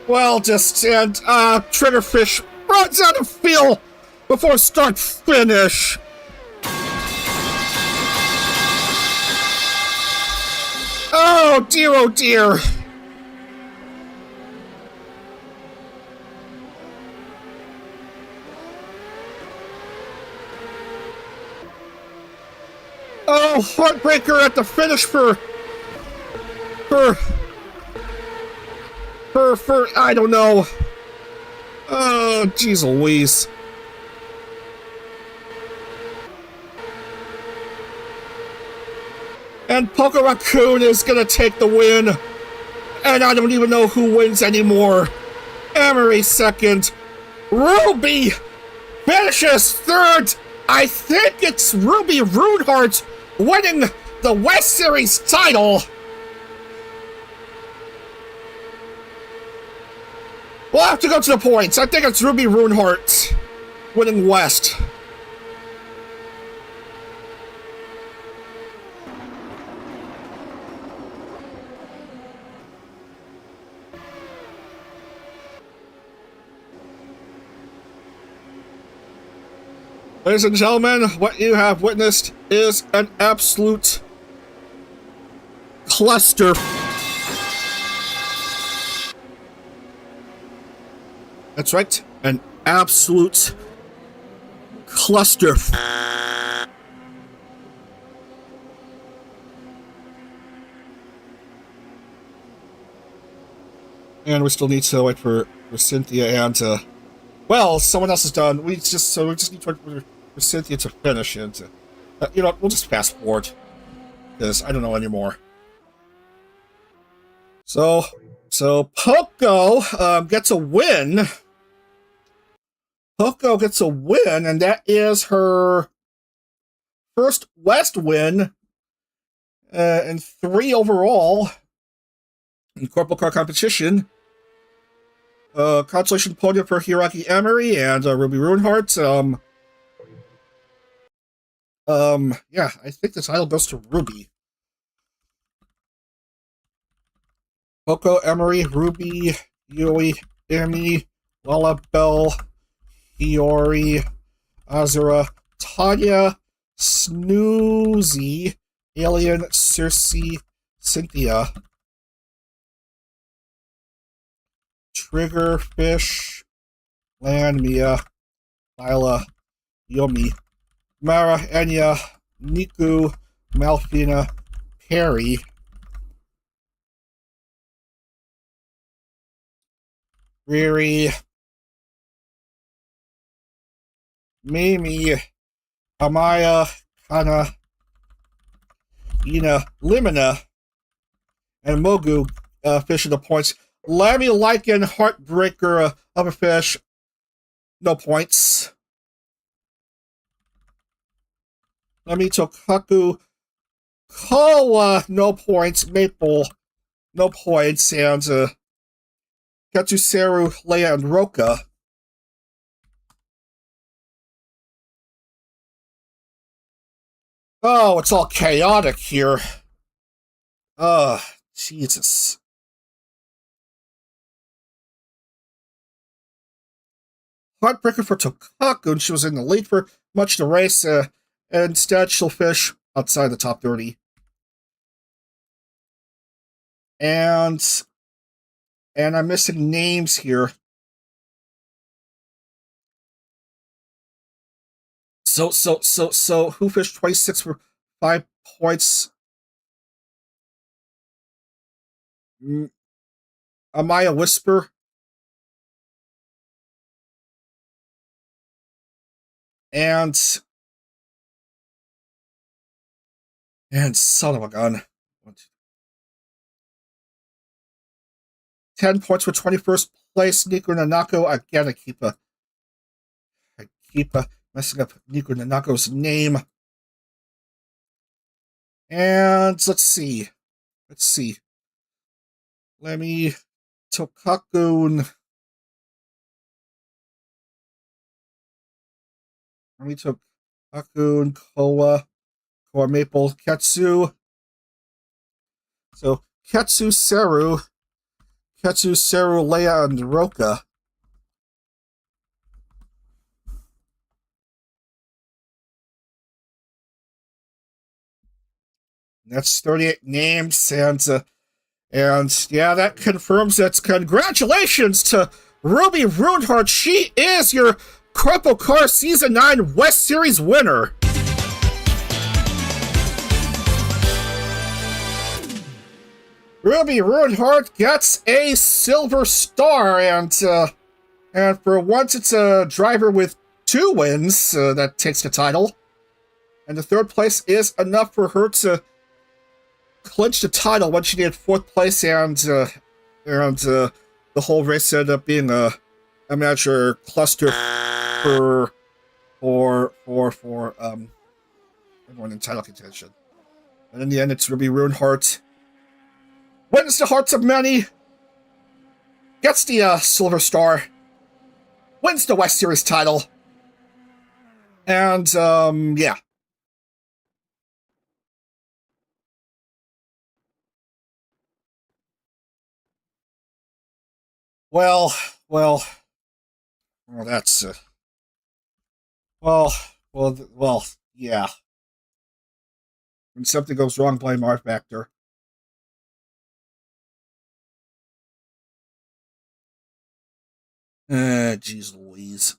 well, just, and, Triggerfish runs out of fuel before start finish. Oh dear, oh dear. Oh, heartbreaker at the finish for I don't know. Oh, jeez Louise. And Poco Raccoon is gonna take the win. And I don't even know who wins anymore. Emery 2nd. Ruby finishes 3rd. I think it's Ruby Runehart winning the West Series title. We'll have to go to the points. I think it's Ruby Runehart winning West. Ladies and gentlemen, what you have witnessed is an absolute cluster. That's right, an absolute cluster. And we still need to wait for Cynthia and well, someone else is done. We just need to wait for Cynthia to finish and to, you know, we'll just fast forward because I don't know anymore. So Poco gets a win. Poco gets a win, and that is her first West win and 3 overall in CorpoCar competition. Consolation podium for Hiraki Emery and Ruby Runehart. Yeah, I think the title goes to Ruby. Poco, Emery, Ruby, Yui, Emi, Lala Bell, Hiyori, Azura, Tanya, Snoozy, Alien, Circe, Cynthia, Triggerfish, Land, Mia, Lila, Yomi, Mara, Enya, Niku, Malfina, Perry, Riri, Mimi, Amaya, Kana, Ina, Limina, and Mogu fish in the points. Lammy, Lycan, Heartbreaker, Upper Fish, no points. Lammy, Tokaku, Koa, no points. Maple, no points. And Katsuseru, Leia, and Roka. Oh, it's all chaotic here. Jesus. Heartbreaker for Tokaku, and she was in the lead for much of the race. Instead, she'll fish outside the top 30. And I'm missing names here. So who fished 26 for 5 points? Amaya Whisper. And son of a gun. 10 points for 21st place, Nico Nanako. Again, I keep messing up Nico Nanako's name. And let's see. Let me Tokaku. Tokaku, Koa Maple, Katsu. So Katsuseru, Leia, and Roka. That's 38 names, and yeah, that confirms it. Congratulations to Ruby Runehart. She is your CorpoCar Season 9 West Series winner. Ruby Runehart gets a silver star, and for once it's a driver with 2 wins that takes the title. And the 3rd place is enough for her to clinch the title when she did 4th place, and the whole race ended up being a amateur cluster for everyone in title contention. And in the end, it's Ruby Runehart. Wins the hearts of many. gets the Silver Star, wins the West Series title, and yeah. Well, that's yeah. When something goes wrong, blame rFactor. Jeez Louise.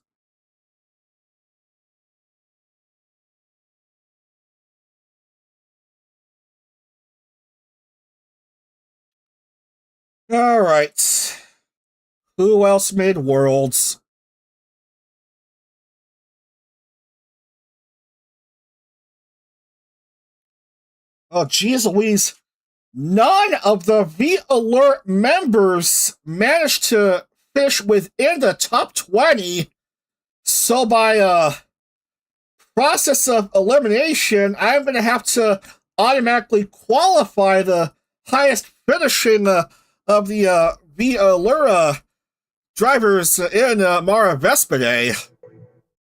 All right. Who else made Worlds? Oh, geez Louise. None of the V-Alert members managed to finish within the top 20. So by process of elimination, I'm going to have to automatically qualify the highest finishing of the V-Alert drivers in Mara Vespide.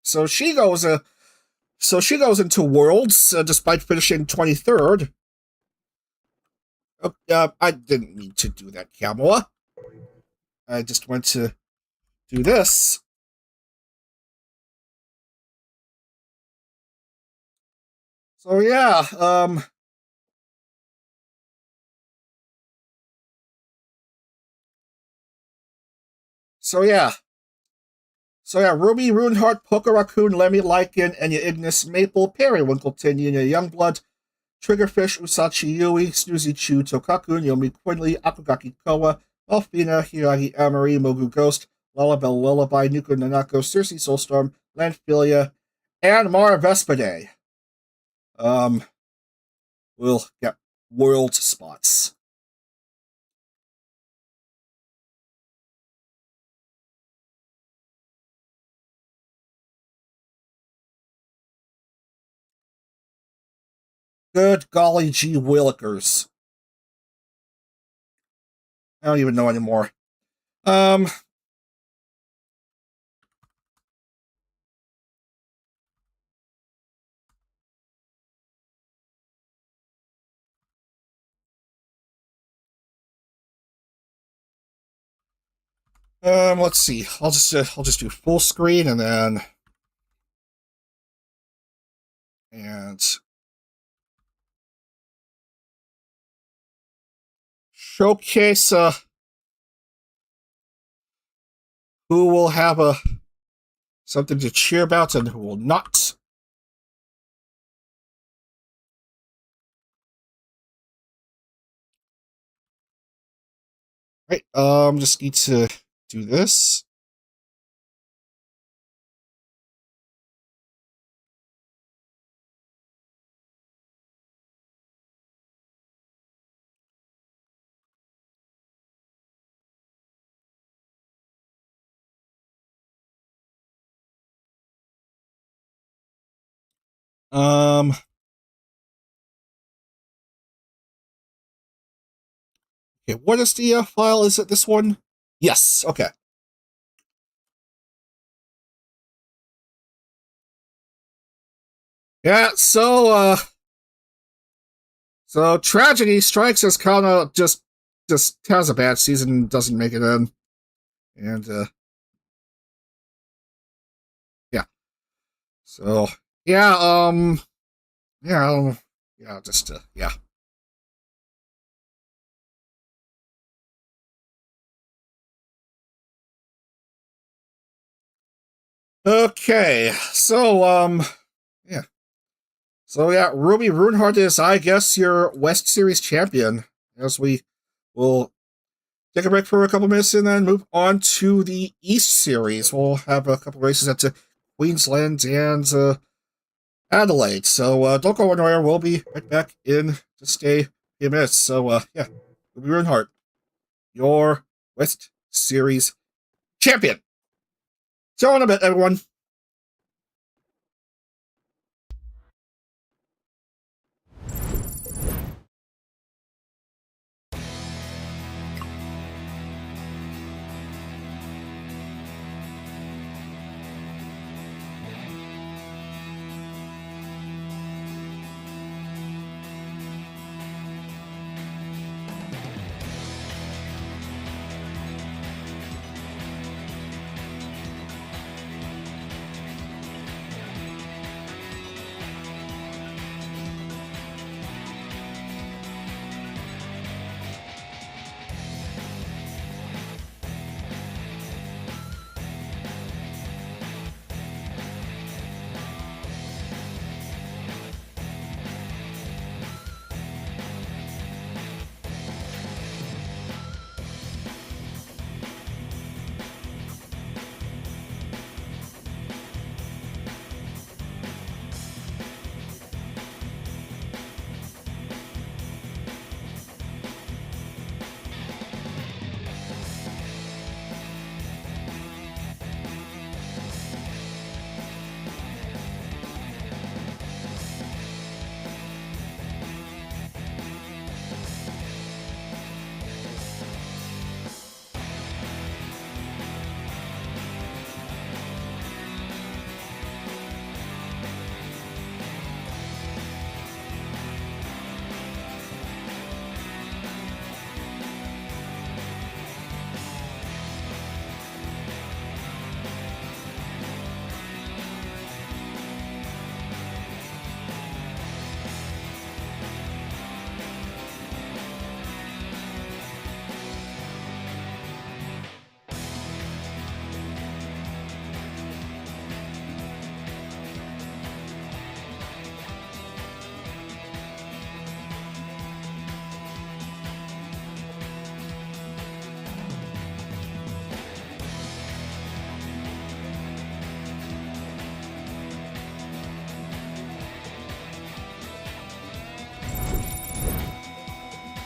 So she goes into Worlds despite finishing 23rd. I didn't mean to do that, Kamala. I just went to do this. So yeah, Ruby, Runehart, Poker Raccoon, Lemmy Lycan, Enya Ignis, Maple, Perry Winkleton, Yunya Youngblood, Triggerfish, Usachi Yui, Snoozy Chu, Tokaku, Yomi Quinley, Akugaki Koa, Alfina, Hiragi Amari, Mogu Ghost, Lullabelle Lullaby, Nuko Nanako, Circe Soulstorm, Landphilia, and Mara Vespide. Will get world spots. Good golly gee willikers. I don't even know anymore. Let's see. I'll just do full screen and showcase who will have something to cheer about and who will not. Right, just need to do this. Okay, what is the file? Is it this one? Yes, okay. Yeah, so tragedy strikes as kind of just has a bad season, doesn't make it in. And yeah. So yeah, just yeah. Okay, so yeah. So yeah, Ruby Runehart is, I guess, your West Series champion. As we will take a break for a couple minutes and then move on to the East Series. We'll have a couple races at Queensland and Adelaide. So don't go anywhere. We'll be right back in just a few minutes. So yeah, Ruby Runehart, your West Series champion. So in a bit, everyone.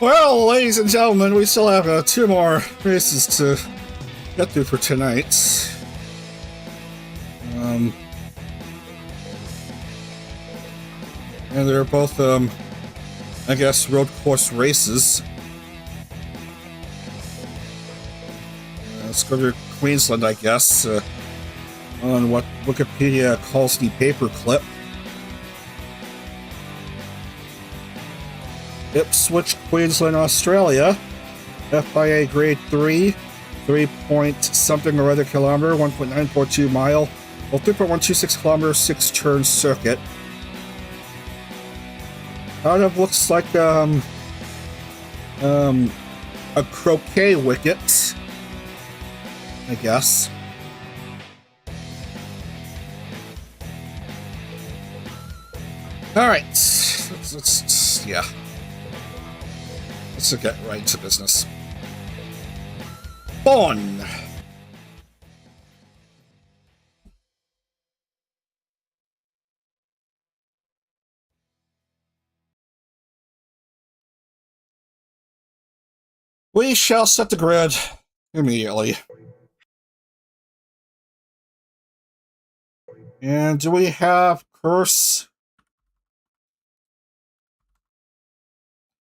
Well, ladies and gentlemen, we still have 2 more races to get through for tonight. And they're both, I guess, road course races. Let's go to Queensland, I guess, on what Wikipedia calls the Paperclip. Ipswich, Queensland, Australia. FIA Grade 3, 3 point something or other kilometer, 1.942 mile, well, 3.126 kilometer, 6-turn circuit. Kind of looks like a croquet wicket, I guess. All right, let's get right into business. Bon. We shall set the grid immediately. And do we have curse?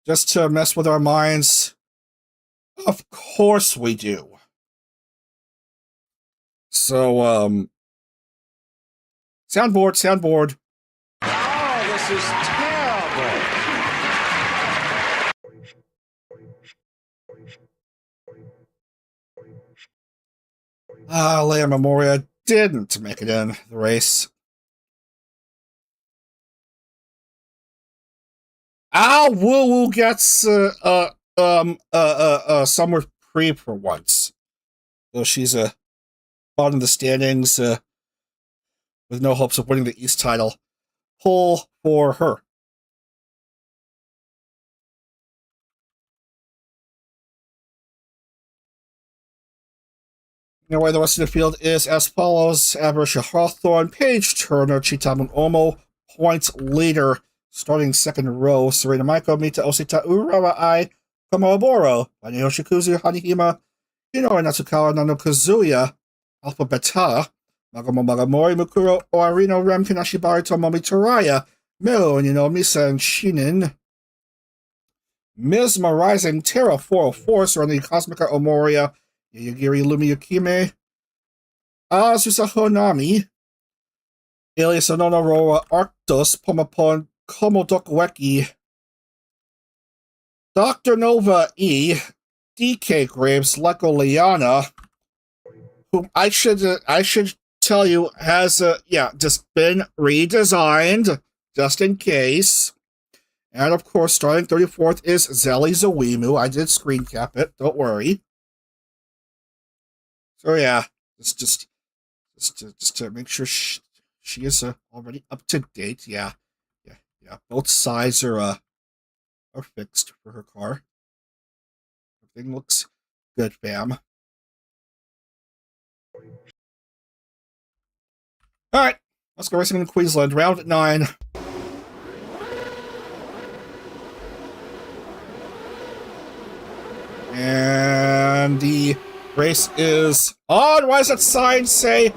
Just to mess with our minds? Of course we do. So, soundboard. Oh, this is terrible. Leia Memoria didn't make it in the race. Woo Woo gets some reprieve for once. Though she's bottom of the standings with no hopes of winning the East title. Pull for her. Anyway, the rest of the field is as follows. Abercia Hawthorne, Paige Turner, Chitamun Omo, points leader, starting second row. Serena Maiko, Mita Osita Urawa Ai, Komoboro, Bani Yoshikuzu, Hanihima, Hinori Natsukawa, Nano Kazuya, Alpha Beta, Magamo Magamori, Mukuro, Oarino, Rem Kanashibari, Tomomi Taraya, Milo, Misa, and Shinin. Mesmerizing Terra 404, surrounding Cosmica Omoria, Yagiri Lumi Yukime, Azusa Honami, Alias Ononoroa Arctos, Pomapon, Komodokweki, Dr. Nova E, DK Graves, Leko Liana, whom I should tell you has just been redesigned, just in case. And of course, starting 34th is Zelly Zawimu. I did screen cap it, don't worry. So yeah, just to make sure she is already up to date. Yeah. Both sides are fixed for her car. Everything looks good, fam. All right, let's go racing in Queensland, round 9. And the race is on. Why does that sign say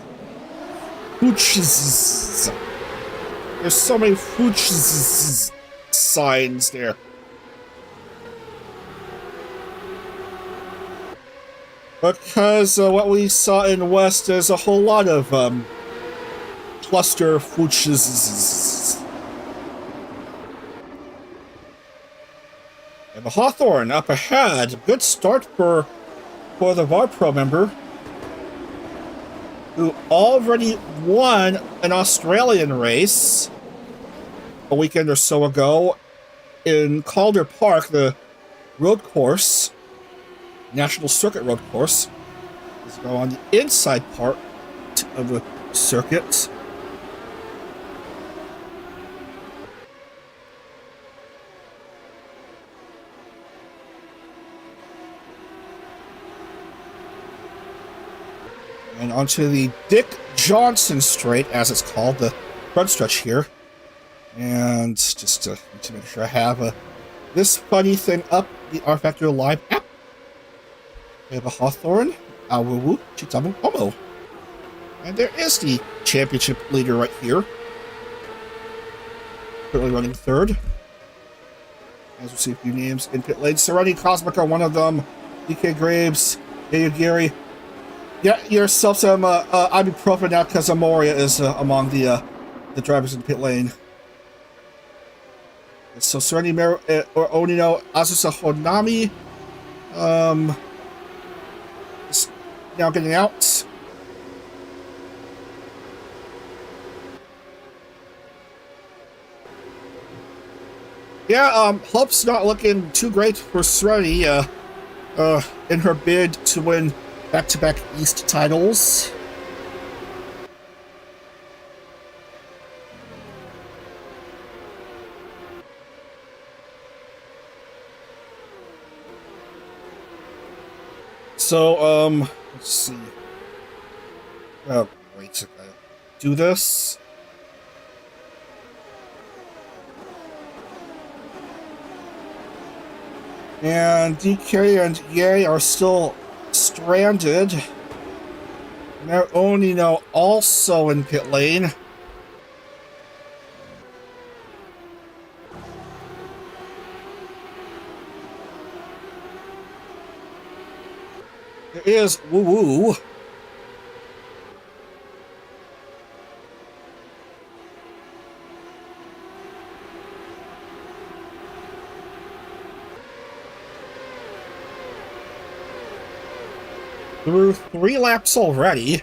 Fooches? There's so many Fooches signs there. Because what we saw in West is a whole lot of cluster Fooches. And the Hawthorne up ahead. Good start for the VARPro member, who already won an Australian race a weekend or so ago in Calder Park, the road course, National Circuit road course. Let's go on the inside part of the circuit. And onto the Dick Johnson Straight, as it's called, the front stretch here. And just to make sure I have this funny thing up the rFactor Live app. We have a Hawthorne, Awuwu, Chitamu, Omo. And there is the championship leader right here. Currently running third. As we see a few names in pit lane. Serenity Cosmic are one of them. DK Graves, Yayu Gary. Get yourself some ibuprofen now because Amoria is among the drivers in pit lane. So Serenity or Onino Azusa Honami is now getting out. Yeah, Hope's not looking too great for Serenity in her bid to win back-to-back East titles. So, let's see. Oh, wait, I gotta do this. And DK and Ye are still stranded. Now Onino also in pit lane. There is Woo Woo. Through 3 laps already,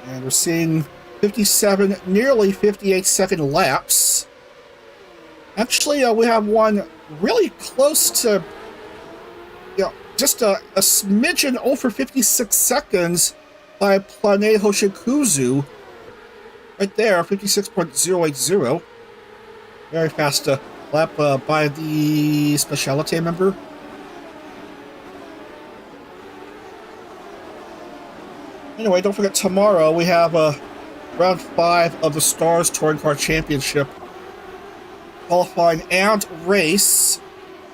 and we're seeing 57, nearly 58-second laps. Actually, we have one really close to, just a smidgen over 56 seconds by Plane Hoshikuzu. Right there, 56.080. Very fast lap by the specialty member. Anyway, don't forget tomorrow we have round 5 of the Stars Touring Car Championship qualifying and race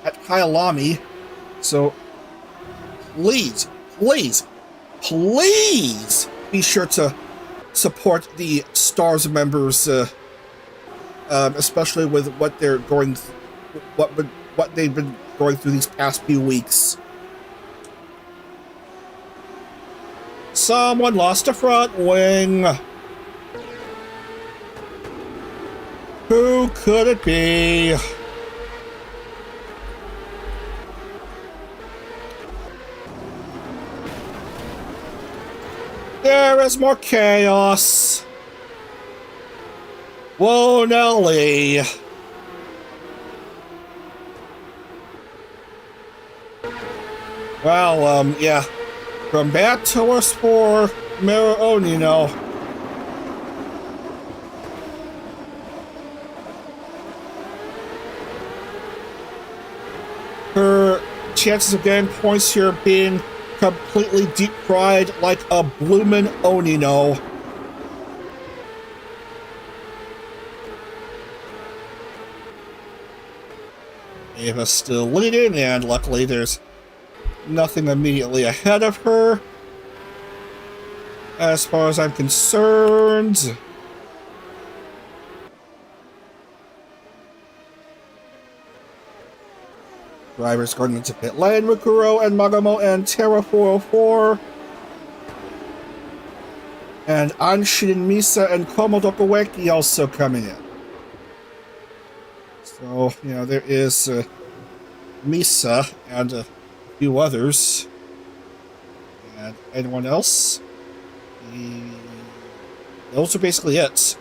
at Kyalami. So please, please, please be sure to support the Stars members, especially with what they're going, what they've been going through these past few weeks. Someone lost a front wing. Who could it be? There is more chaos. Whoa, Nelly. Well, yeah. From bad to worse for Mira Onino. Her chances of getting points here being completely deep-fried like a bloomin' Onino. Ava's still leading, and luckily there's nothing immediately ahead of her, as far as I'm concerned. Drivers going into pit lane, Mukuro and Magamo and Terra 404. And Anshin Misa and Komodoku Weki also coming in. So, there is Misa and a few others. And anyone else? Those are basically it.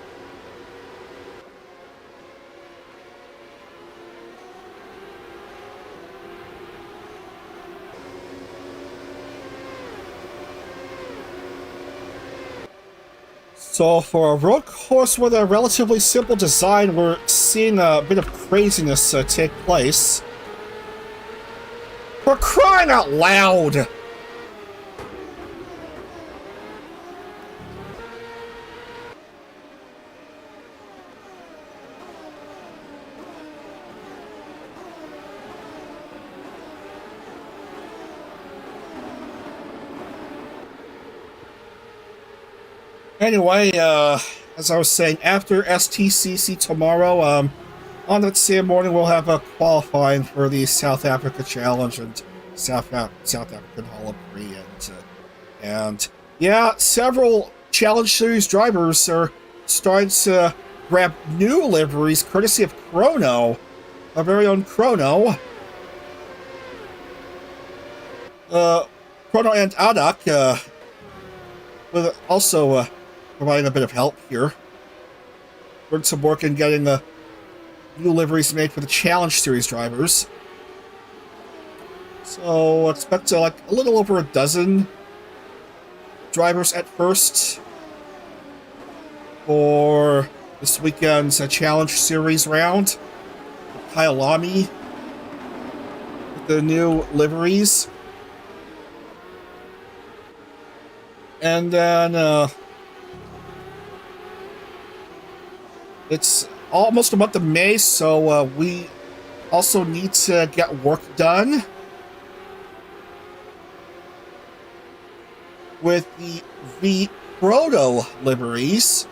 So for a road course with a relatively simple design, we're seeing a bit of craziness take place. For crying out loud! Anyway, as I was saying, after STCC tomorrow, on that same morning, we'll have a qualifying for the South Africa Challenge and South African Holo Prix, and yeah, several Challenge Series drivers are starting to grab new liveries, courtesy of Chrono, our very own Chrono. Chrono and Adak, with also providing a bit of help here. Doing some work in getting new liveries made for the Challenge Series drivers. So expect like a little over a dozen drivers at first for this weekend's Challenge Series round. Kyalami with the new liveries. And then it's almost a month of May, so we also need to get work done with the Proto liveries.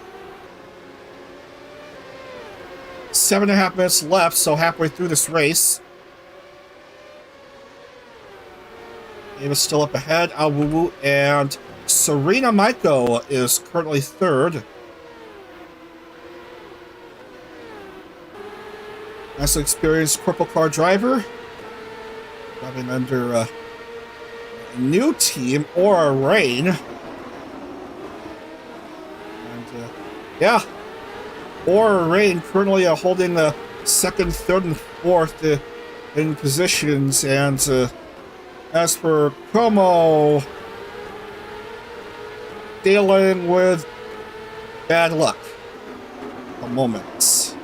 7.5 minutes left, so halfway through this race. Ava's still up ahead. Awuwu and Serena Maiko is currently third. As an experienced CorpoCar driver, driving under a new team, Aura Rain. And yeah, Aura Rain currently holding the second, third, and fourth in positions. And as for Como, dealing with bad luck at the moment.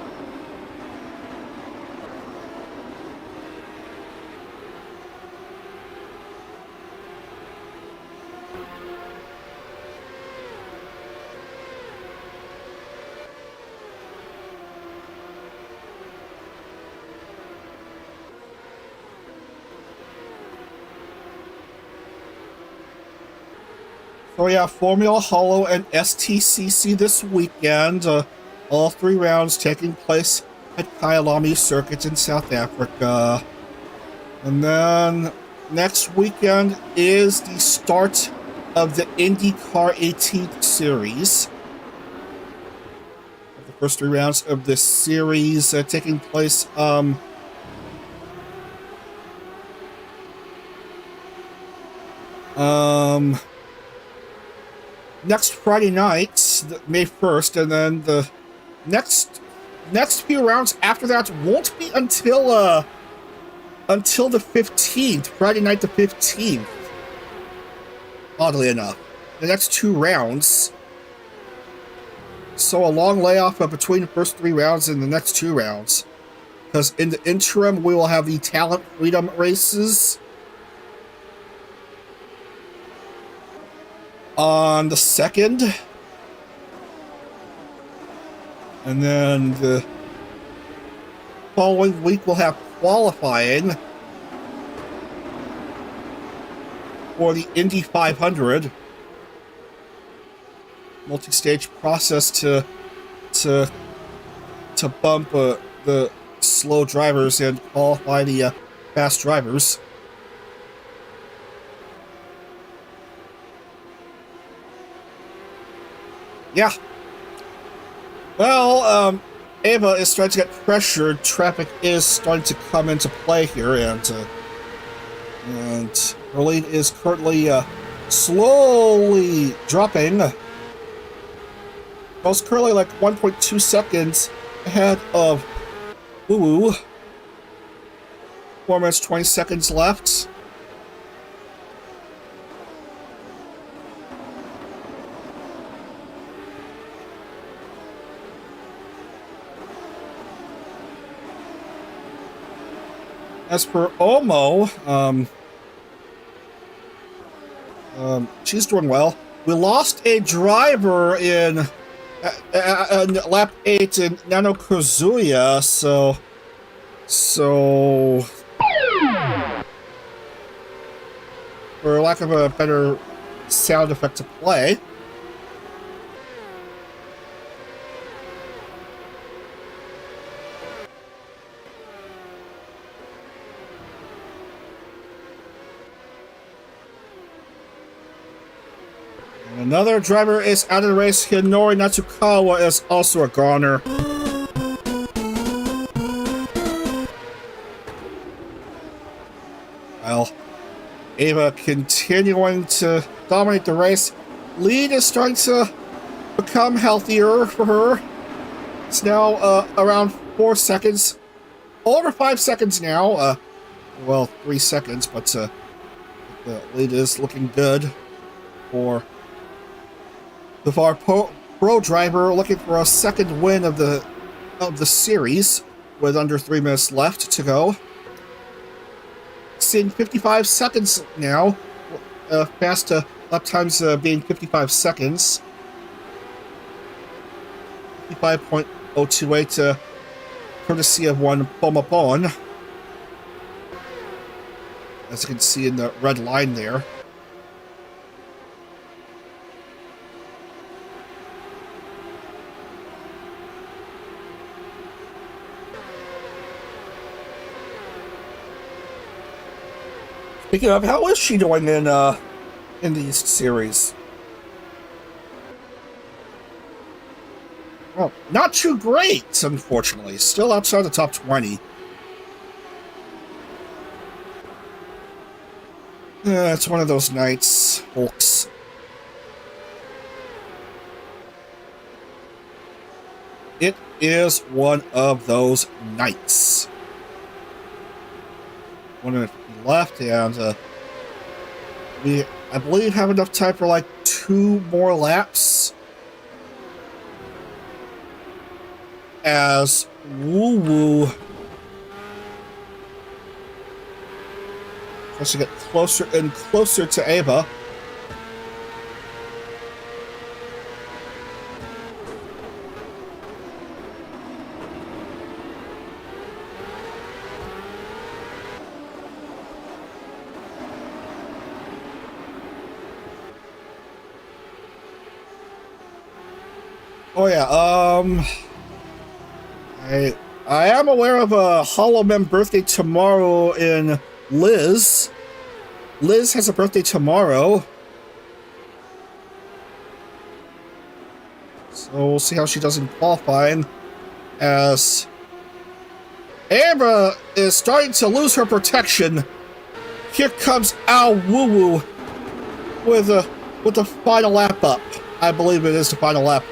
So yeah, Formula Holo and STCC this weekend. All 3 rounds taking place at Kyalami Circuit in South Africa. And then next weekend is the start of the IndyCar 18th Series. The first 3 rounds of this series taking place next Friday night, May 1st, and then the next few rounds after that won't be until the 15th, Friday night the 15th. Oddly enough, the next 2 rounds. So a long layoff between the first 3 rounds and the next 2 rounds, because in the interim we will have the Talent Freedom races on the 2nd, and then the following week we'll have qualifying for the Indy 500 multi-stage process to bump the slow drivers and qualify the fast drivers. Yeah. Well, Ava is starting to get pressured. Traffic is starting to come into play here, and her lead is currently slowly dropping. Well, it's currently like 1.2 seconds ahead of Woo. 4 minutes, 20 seconds left. As per Omo, she's doing well. We lost a driver in lap 8 in Nano Kazuya, so for lack of a better sound effect to play, Another driver is out of the race. Hinori Natsukawa is also a goner. Well, Ava continuing to dominate the race. Lead is starting to become healthier for her. It's now around 4 seconds. Over 5 seconds now. Well, 3 seconds, but the lead is looking good for the VAR Pro driver, looking for a second win of the series with under 3 minutes left to go. Seeing 55 seconds now. Fast lap times being 55 seconds. 55.028 courtesy of one Pomapon. As you can see in the red line there. Speaking of, how is she doing in the East Series? Well, not too great, unfortunately. Still outside the top 20. It's one of those nights, folks. It is one of those nights. 150 left, and we, I believe, have enough time for like 2 more laps. As Woo Woo tries to get closer and closer to Ava. Oh yeah, I am aware of a Holo Man birthday tomorrow in Liz. Liz has a birthday tomorrow. So we'll see how she does in qualifying. As Ava is starting to lose her protection. Here comes Ao Woo Woo with the final lap up. I believe it is the final lap.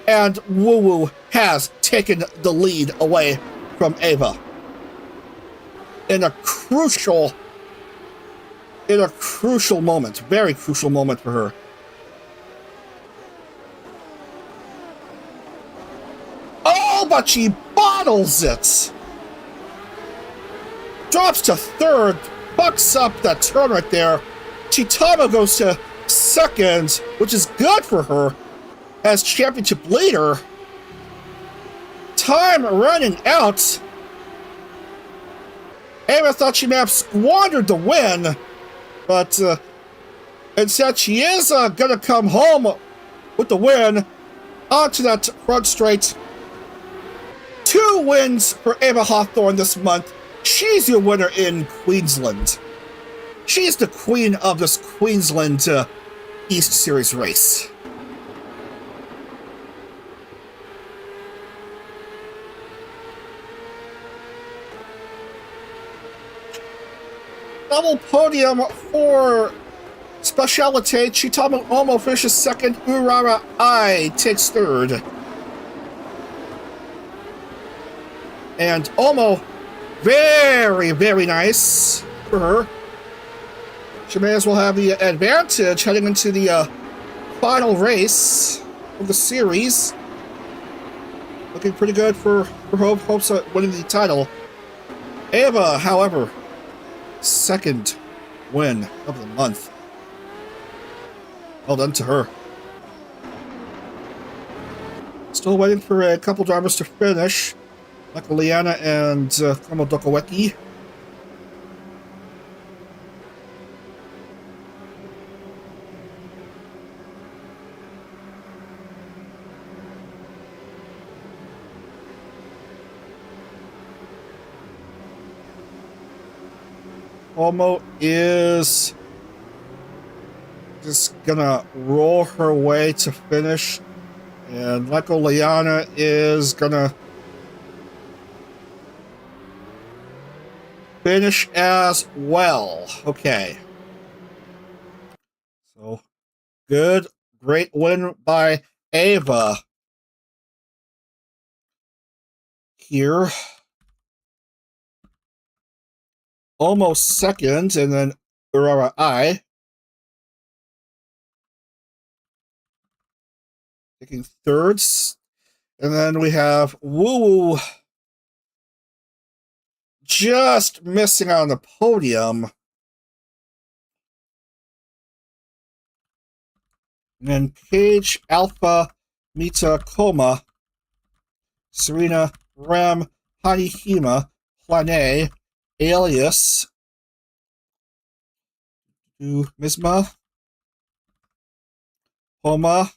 And Woo Woo has taken the lead away from Ava. In a crucial moment. Very crucial moment for her. Oh, but she bottles it! Drops to third. Bucks up that turn right there. Chitama goes to second, which is good for her as championship leader. Time running out. Ava thought she may have squandered the win, but instead she is gonna come home with the win onto that front straight. 2 wins for Ava Hawthorne this month. She's your winner in Queensland. She's the queen of this Queensland East Series race. Double podium for Specialite. Chitama Omo finishes second. Urara Ai takes third. And Omo, very, very nice for her. She may as well have the advantage heading into the final race of the series. Looking pretty good for hopes of winning the title. Ava, however, second win of the month. Well done to her. Still waiting for a couple drivers to finish, like Liana and Komodokoweki. Omo is just gonna roll her way to finish. And Liana is gonna finish as well. Okay. So, good. Great win by Ava here. Almost second, and then Urara I taking thirds. And then we have Woo just missing on the podium. And then Paige Alpha Mita Koma, Serena Ram Hanihima Plane Alias to Misma Homa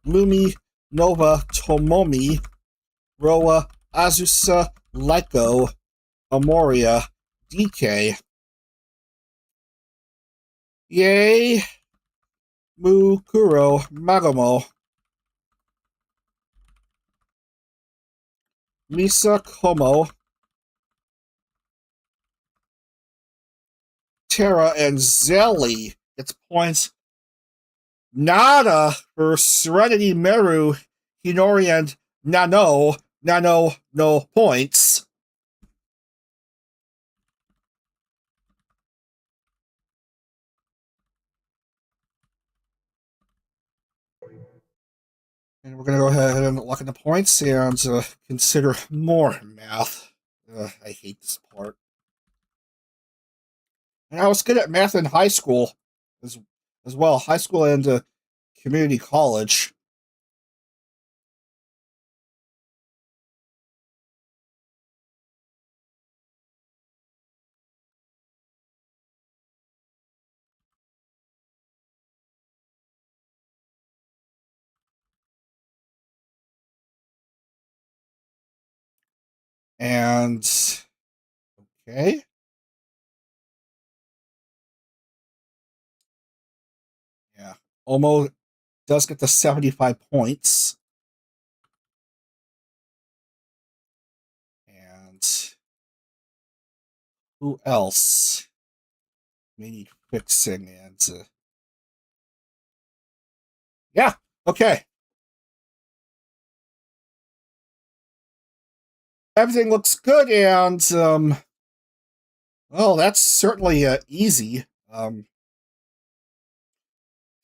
Lumi Nova Tomomi Roa Azusa Leiko Amoria DK Yay Mukuro Magamo Misa Como Terra and Zelly gets points. Nada for Serenity Meru Hinori and Nano no points. And we're going to go ahead and lock in the points and consider more math. I hate this part. And I was good at math in high school as well. High school and community college. And okay. Yeah. Almost does get the 75 points. And who else may need fixing? And yeah, okay. Everything looks good, and well, that's certainly easy.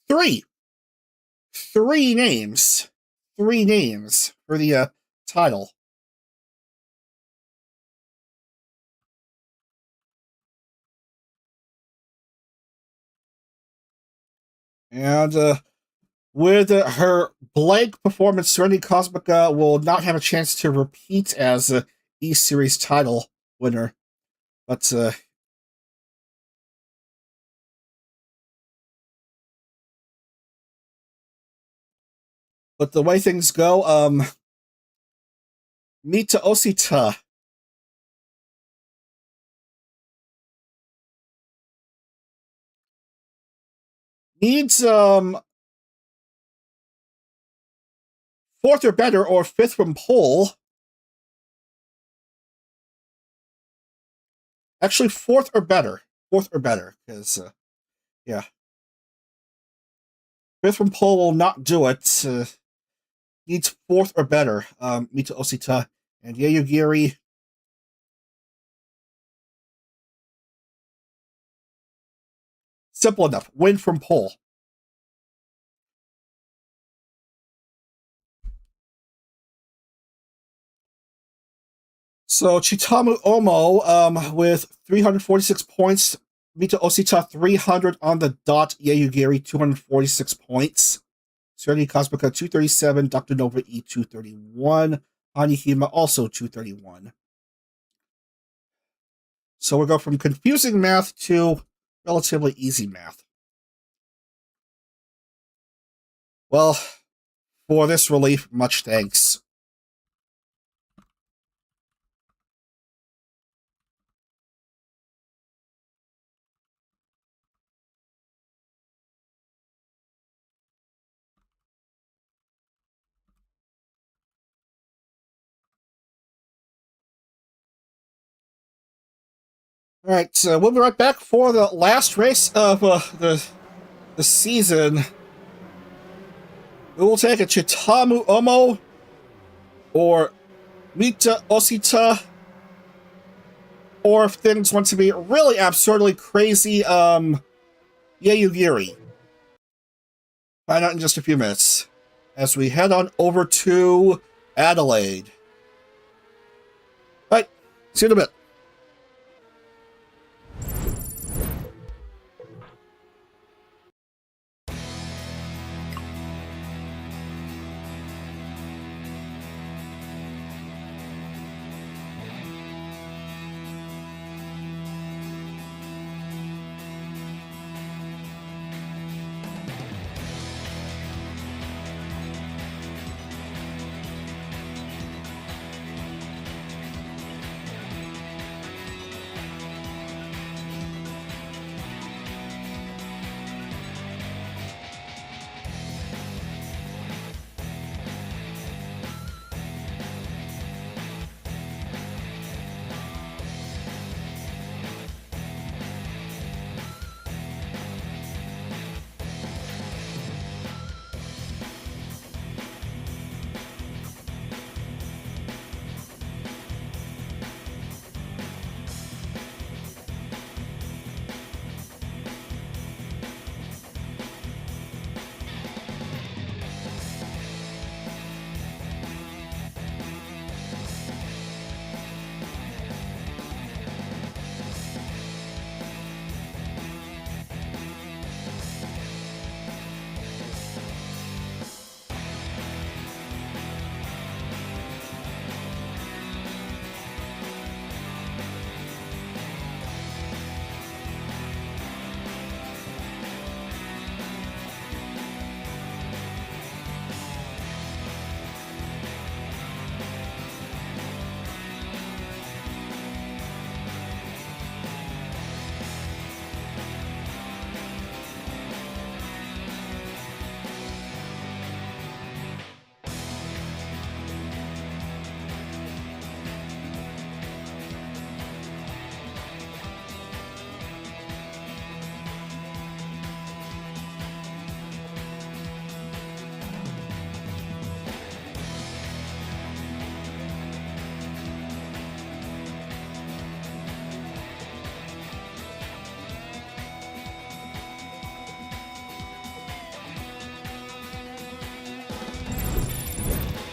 Three names, for the title. And with her blank performance, Serenity Cosmica will not have a chance to repeat as a E-Series title winner. But the way things go, Mita Osita needs fourth or better, or fifth from pole. Actually, fourth or better, because yeah, fifth from pole will not do it. Needs fourth or better. Mita Osita and Yayugiri. Simple enough. Win from pole. So Chitamu Omo with 346 points. Mita Osita 300 on the dot. Yayugiri 246 points. Serenity Cosmica 237. Dr. Nova E 231. Hanihima also 231. So we'll go from confusing math to relatively easy math. Well, for this relief, much thanks. All right, so we'll be right back for the last race of the season. We will take a Chitamu Omo or Mita Osita, or if things want to be really absurdly crazy, Yayugiri. Find out in just a few minutes as we head on over to Adelaide. Right, see you in a bit.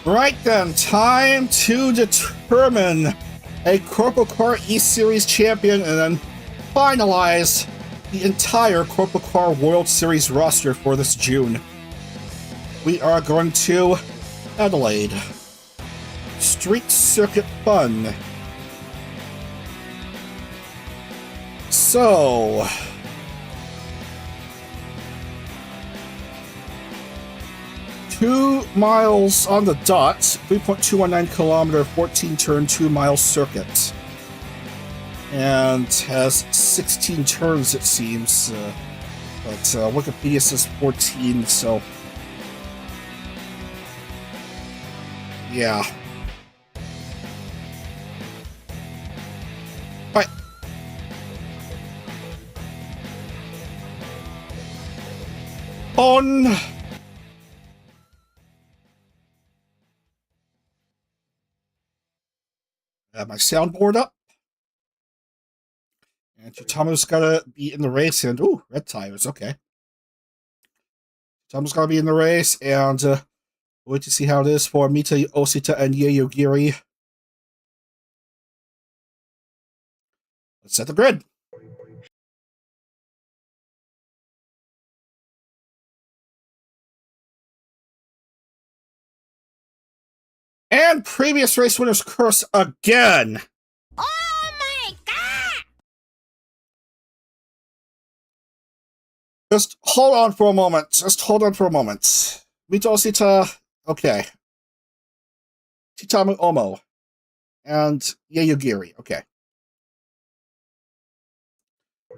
Right then, time to determine a CorpoCar E-Series champion and then finalize the entire CorpoCar World Series roster for this June. We are going to Adelaide. Street Circuit Fun. So... 2 miles on the dot, 3.219 kilometer, 14 turn, 2 mile circuit. And has 16 turns, it seems. But Wikipedia says 14, so. Yeah. Right. On. I have my soundboard up. And Chitamu's gotta be in the race, and ooh, red tires, okay. Chitamu's gotta be in the race, and wait to see how it is for Mita Osita and Yayugiri. Let's set the grid. And previous race winners curse again. Oh my god! Just hold on for a moment. Just hold on for a moment. Mita Osita, okay. Chitamu Omo. And Yayugiri, okay.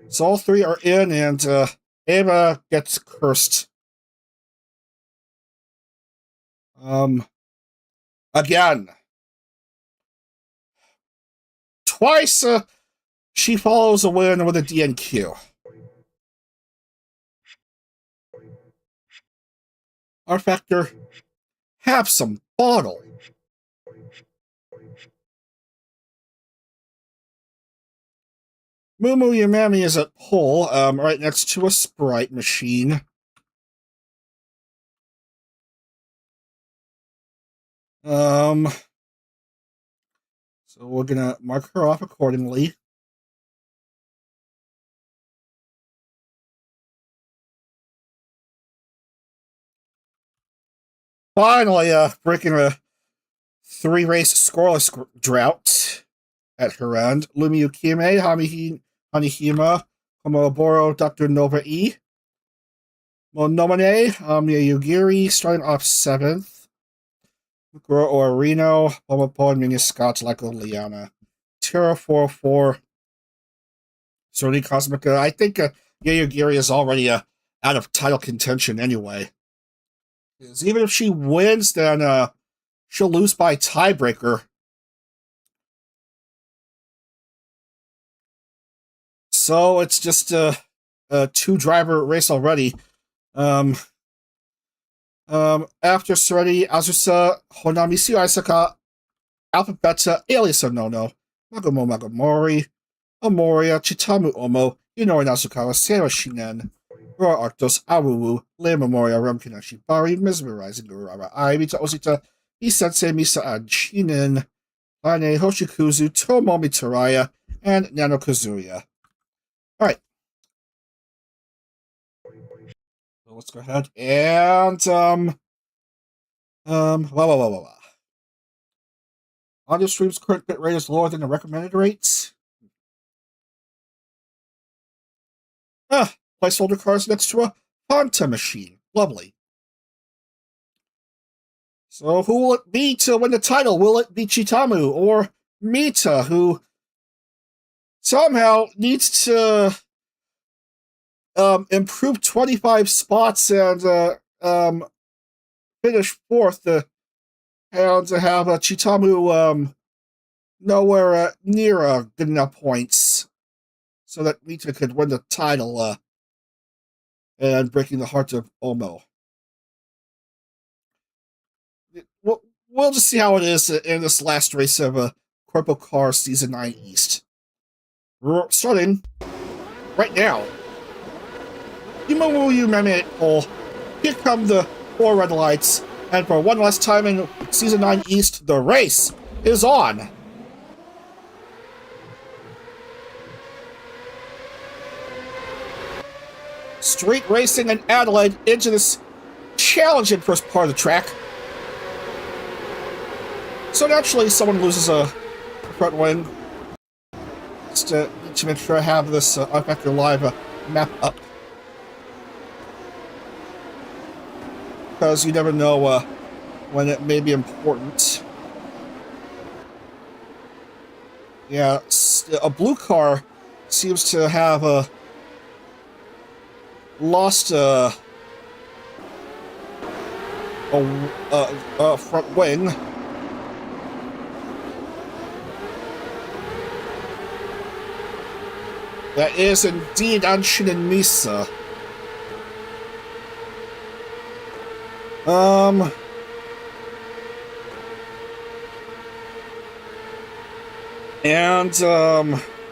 So all three are in, and Ava gets cursed. Again. Twice She follows a win with a DNQ. rFactor, have some bottle. Moo Moo Yamami is at pole, right next to a Sprite machine. So we're gonna mark her off accordingly. Finally, breaking a 3-race scoreless drought at her end. Lumi Ukime, Hanihima, Komoboro, Dr. Nova E. Monomane, Yugiri, starting off 7th. Guro Orino, Pomopo, and Mini Scott, like Liana. Terra 404. Sony Cosmica. I think Yugiri is already out of title contention anyway. Because even if she wins, then she'll lose by tiebreaker. So it's just a 2-driver race already. After Serenity, Azusa, Honamisu Isaka, Alpha Beta, Alias Nono, Magomo Magomori, Amoria, Chitamu Omo, Inori Nasukawa, Sarah Shinen, Rora Arctos, Awuwu, Le Memoria, Remkina Shibari, Mesmerizing Urara, Aibita Osita, Isensei Misa Shinen, Lane Hoshikuzu, Tomomi Teraya, and Nano Kazuya. Alright. So let's go ahead and Audio stream's current bit rate is lower than the recommended rates. Placeholder cars next to a Fanta machine. Lovely. So who will it be to win the title? Will it be Chitamu or Mita, who somehow needs to improve 25 spots and finish 4th and to have Chitamu nowhere near good enough points so that Mita could win the title and breaking the heart of Omo. We'll just see how it is in this last race of CorpoCar Season 9 East. We're starting right now. Here come the 4 red lights, and for one last time in Season 9 East, the race is on. Street racing in Adelaide into this challenging first part of the track. So naturally, someone loses a front wing. Just need to make sure I have this rFactor Live map up. Because you never know when it may be important. Yeah, a blue car seems to have lost a front wing. That is indeed Anshin and Misa.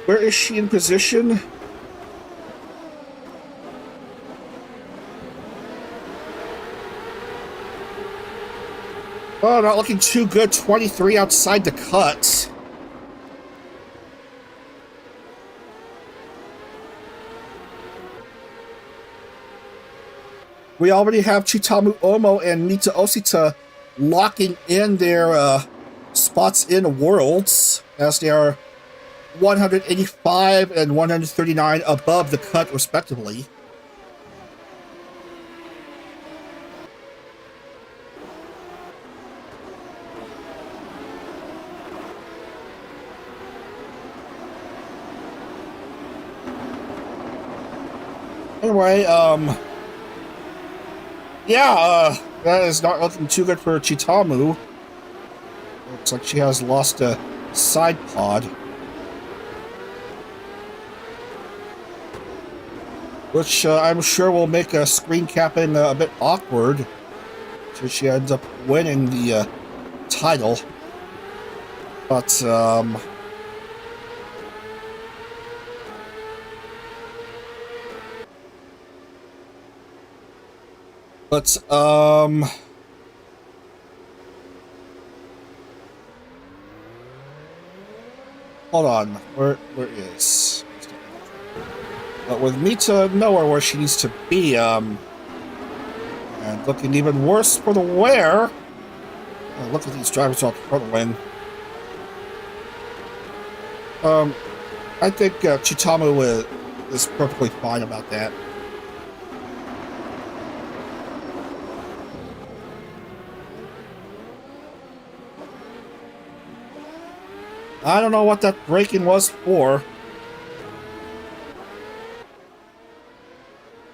Where is she in position? Oh, not looking too good. 23 outside the cut. We already have Chitamu Omo and Mita Osita locking in their spots in Worlds, as they are 185 and 139 above the cut, respectively. Anyway, that is not looking too good for Chitamu. Looks like she has lost a side pod. which I'm sure will make screen capping a bit awkward, so she ends up winning the title. But hold on, where is? But with Mita nowhere where she needs to be, and looking even worse for the wear. Look at these drivers off the front wing. I think Chitamu is perfectly fine about that. I don't know what that braking was for.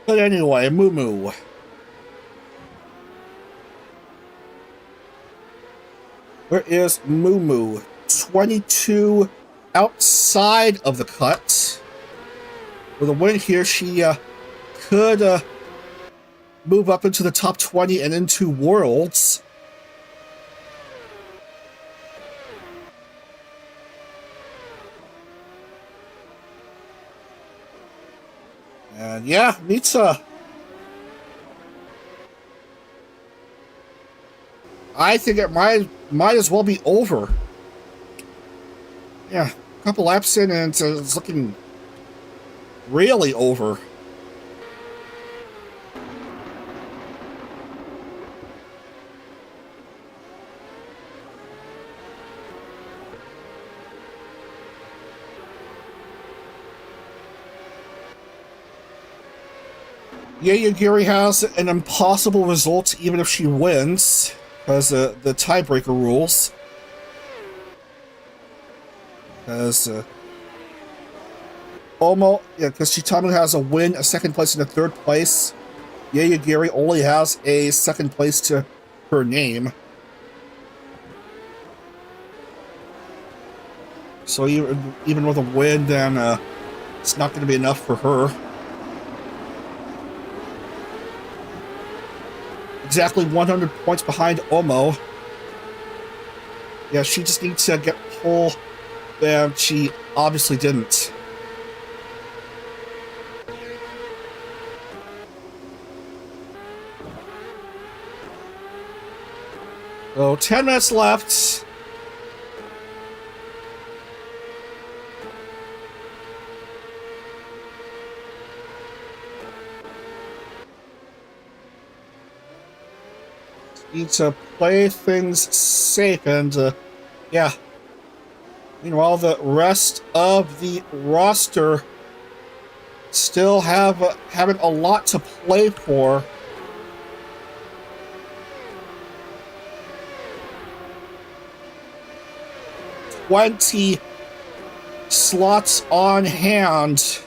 But anyway, Moo Moo. Where is Moo Moo? 22 outside of the cut. With a win here, she could move up into the top 20 and into Worlds. And yeah, Mita. I think it might as well be over. Yeah, a couple laps in and it's looking really over. Yayagiri has an impossible result even if she wins, because the tiebreaker rules. Because because Chitamu has a win, a second place, and a third place. Yayagiri only has a second place to her name. So even with a win, then it's not going to be enough for her. Exactly 100 points behind Omo. Yeah, she just needs to get pole, and she obviously didn't. So 10 minutes left. Need to play things safe, and yeah. Meanwhile, the rest of the roster still having a lot to play for. $20 slots on hand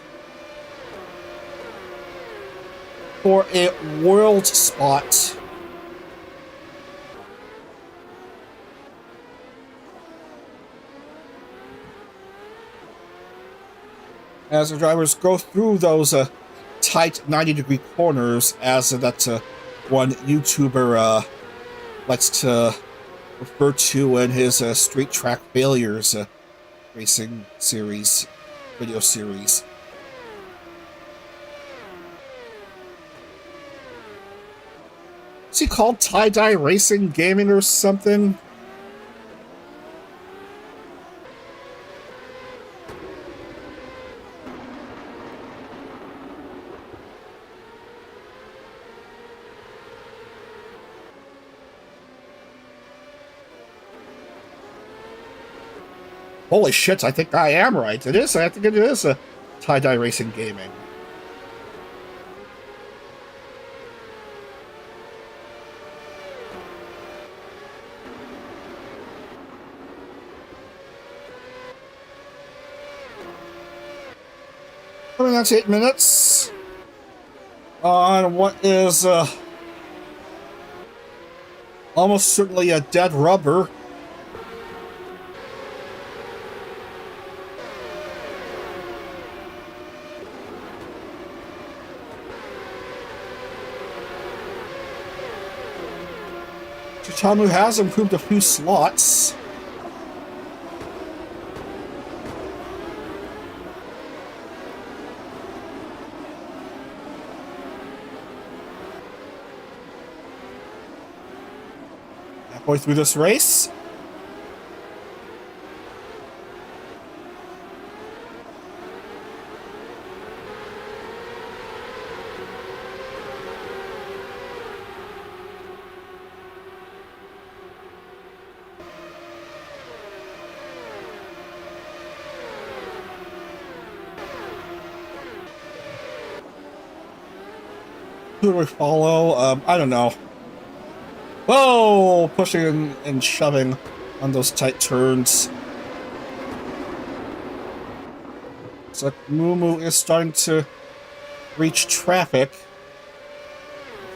for a world spot. As the drivers go through those tight 90-degree corners, as that one YouTuber likes to refer to in his Street Track Failures racing series, video series. Is he called Tie-Dye Racing Gaming or something? Holy shit, I think I am right. It is. I think it is a Tie-Dye Racing Gaming. Coming on to 8 minutes. On what is almost certainly a dead rubber. Chitamu has improved a few slots. Halfway through this race. Who do we follow? I don't know. Whoa! Pushing and shoving on those tight turns. Looks like Mumu is starting to reach traffic.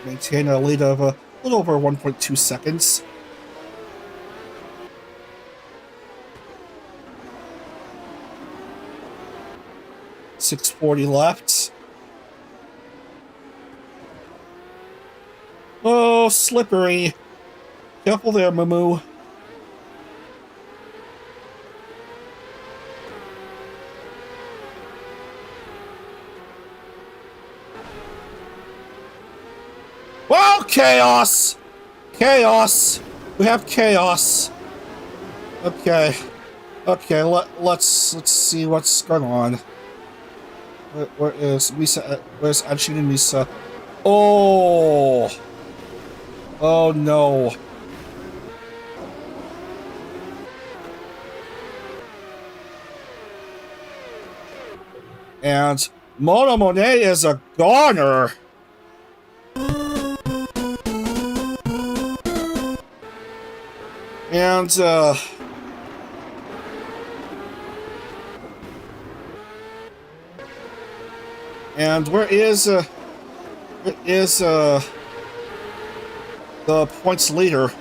Maintain a lead of a little over 1.2 seconds. .640 left. Oh, slippery. Careful there, Mumu. Well, chaos! Chaos! We have chaos. Okay. Okay, let's see what's going on. Where is Misa? Where's Anshin and Misa? Oh! Oh no. And Mona Monet is a goner. And where is the points leader?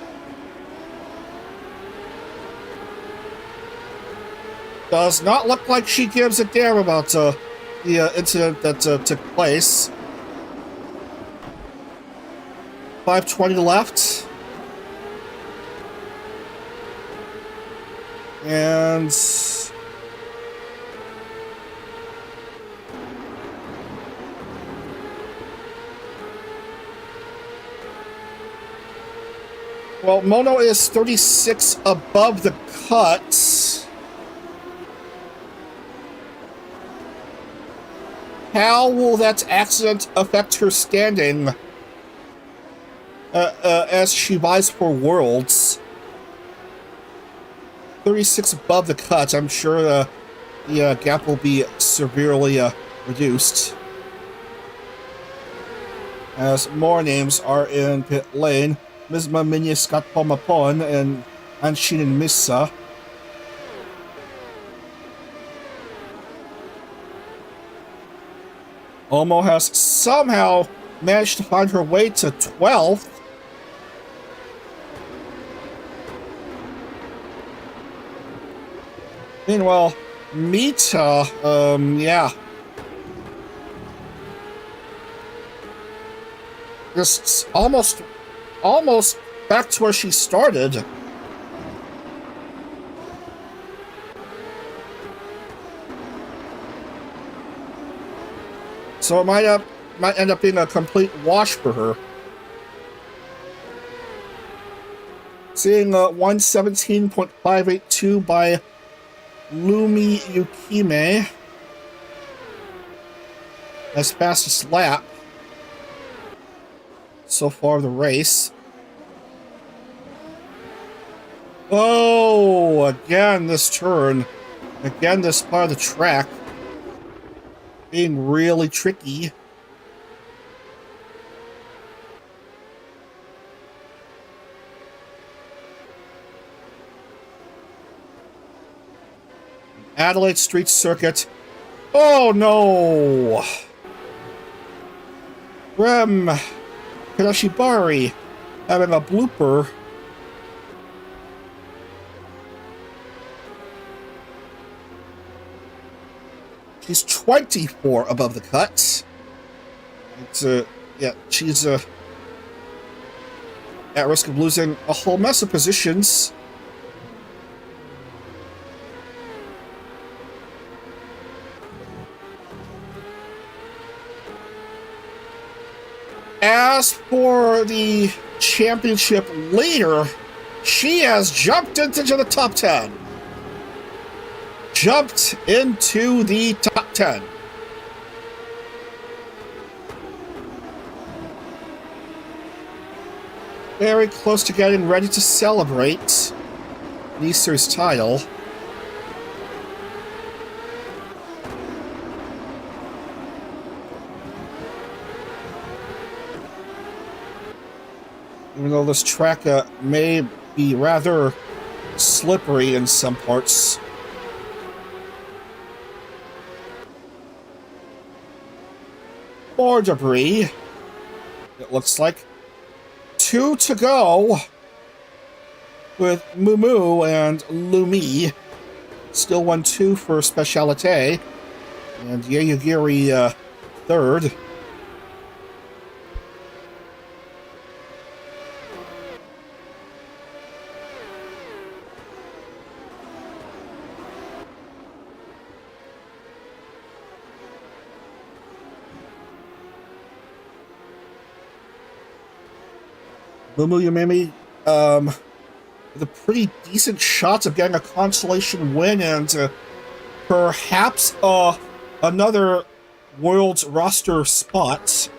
Does not look like she gives a damn about the incident that took place. 5:20 left. And well, Mono is 36 above the cut. How will that accident affect her standing as she vies for Worlds? 36 above the cut. I'm sure the gap will be severely reduced. As more names are in pit lane. Misma Minya Scott Pomapon and Anshin and Missa. Omo has somehow managed to find her way to 12th. Meanwhile, Mita, yeah. Just almost back to where she started. So it might end up being a complete wash for her. Seeing 117.582 by Lumi Yukime as fastest lap so far of the race. Oh, again this turn. Again this part of the track. Being really tricky. Adelaide Street Circuit. Oh no! Rem Kadashibari having a blooper. She's 24 above the cut. It's yeah, she's at risk of losing a whole mess of positions. As for the championship leader, she has jumped into the top 10. Jumped into the top 10. Very close to getting ready to celebrate the East Series title. Even though this track may be rather slippery in some parts. More debris, it looks like. 2 to go with Mumu and Lumi. Still 1-2 for Specialite. And Yayagiri third. Mumu Yumemi, with a pretty decent shot of getting a consolation win and perhaps another world roster spot.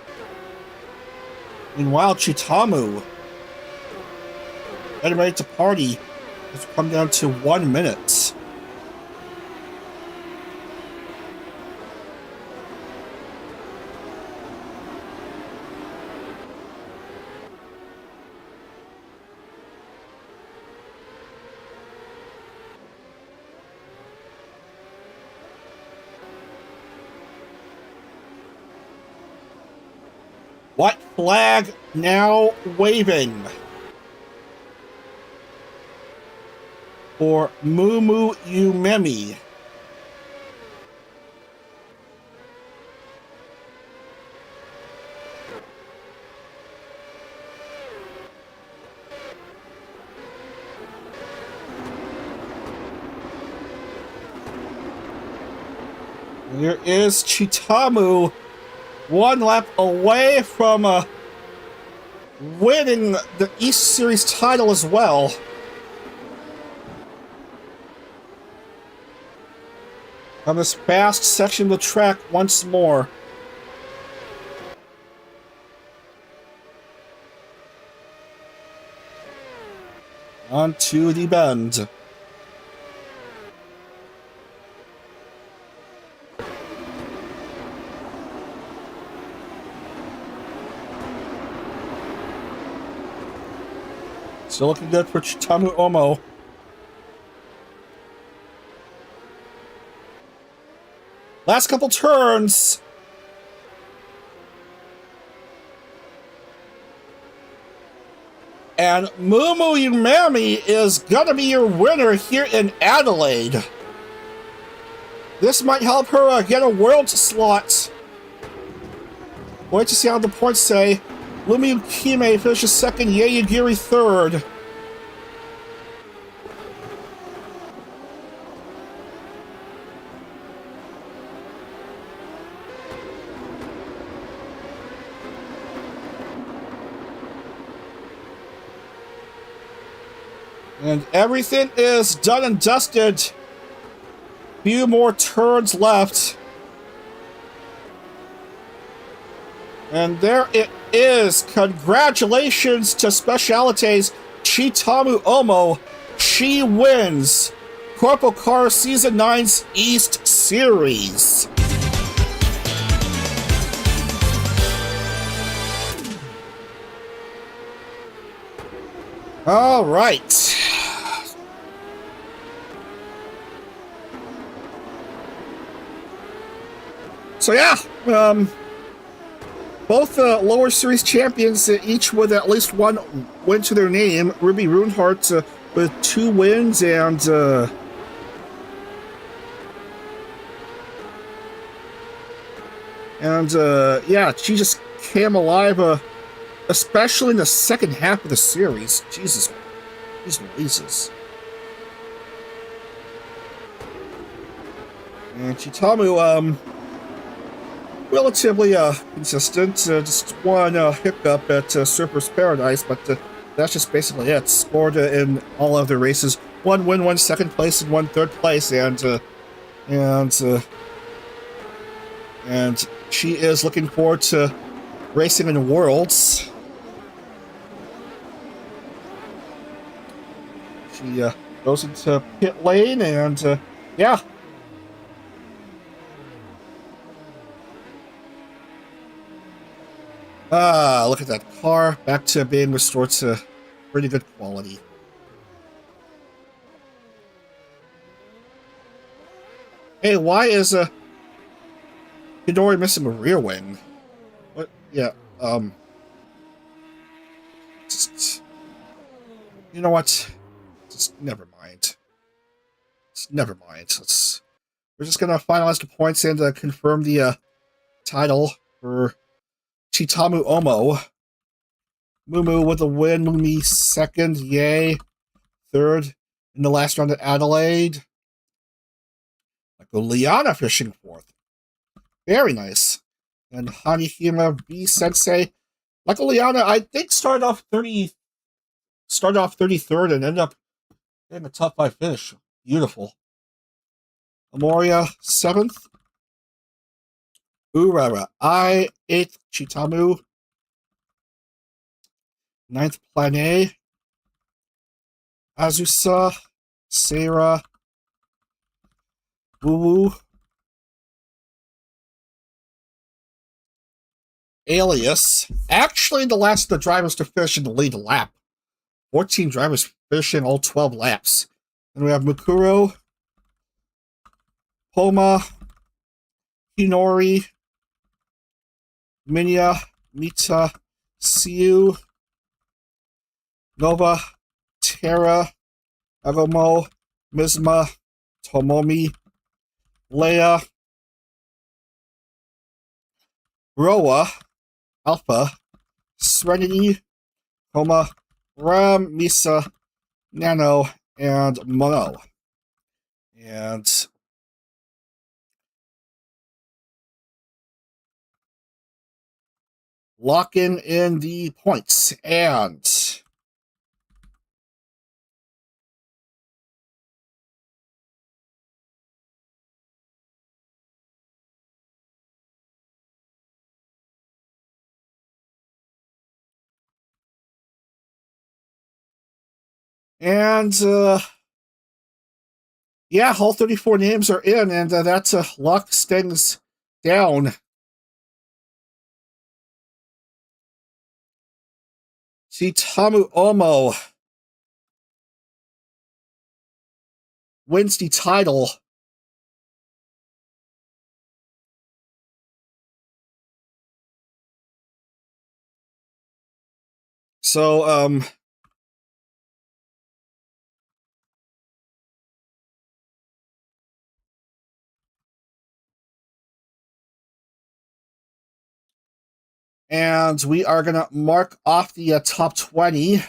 Meanwhile, Chitamu, getting ready to party, has come down to 1 minute. White flag now waving for Mumu Umemi. There is Chitamu, 1 lap away from winning the East Series title as well. On this fast section of the track once more. Onto the bend. Still looking good for Chitamu Omo. Last couple turns. And Mumu Umemi is gonna be your winner here in Adelaide. This might help her get a world slot. Wait to see how the points say. Lumi Ukime finishes second, Yayagiri third. And everything is done and dusted. Few more turns left. And there it is. Congratulations to Speciality's Chitamu Omo. She wins CorpoCar Season 9's East Series. All right. So yeah, both lower series champions, each with at least 1 win to their name. Ruby Runehart with 2 wins, and yeah, she just came alive especially in the second half of the series. Jesus Louises. And Chitamu, relatively consistent. Just one hiccup at Surfer's Paradise, but that's just basically it. Scored in all of the races. One win, one second place, and one third place, and she is looking forward to racing in Worlds. She goes into pit lane, and yeah. Look at that car, back to being restored to pretty good quality. Hey, why is Hidori missing a rear wing? What? Yeah, just, you know what? Just never mind. Just never mind. We're just gonna finalize the points and confirm the title for Chitamu Omo. Mumu with a win, Mumi second, yay. Third in the last round at Adelaide. Liana fishing fourth. Very nice. And Hanihima B Sensei. Liana, I think started off 33rd and ended up getting a top 5 finish. Beautiful. Amoria 7th. Urara I 8th. Chitamu 9th Plane. Azusa, Sarah, Woo, Alias. Actually, the last of the drivers to finish in the lead lap. 14 drivers finishing all 12 laps. And we have Mukuro, Poma, Hinori, Minya, Mita, Siu, Nova, Terra, Agomo, Mizma, Tomomi, Leia, Roa, Alpha, Serenity, Homa, Ram, Misa, Nano, and Mono. And locking in the points. And yeah, all 34 names are in, and that's locks things down. Chitamu Omo wins the title. So, and we are going to mark off the top 20.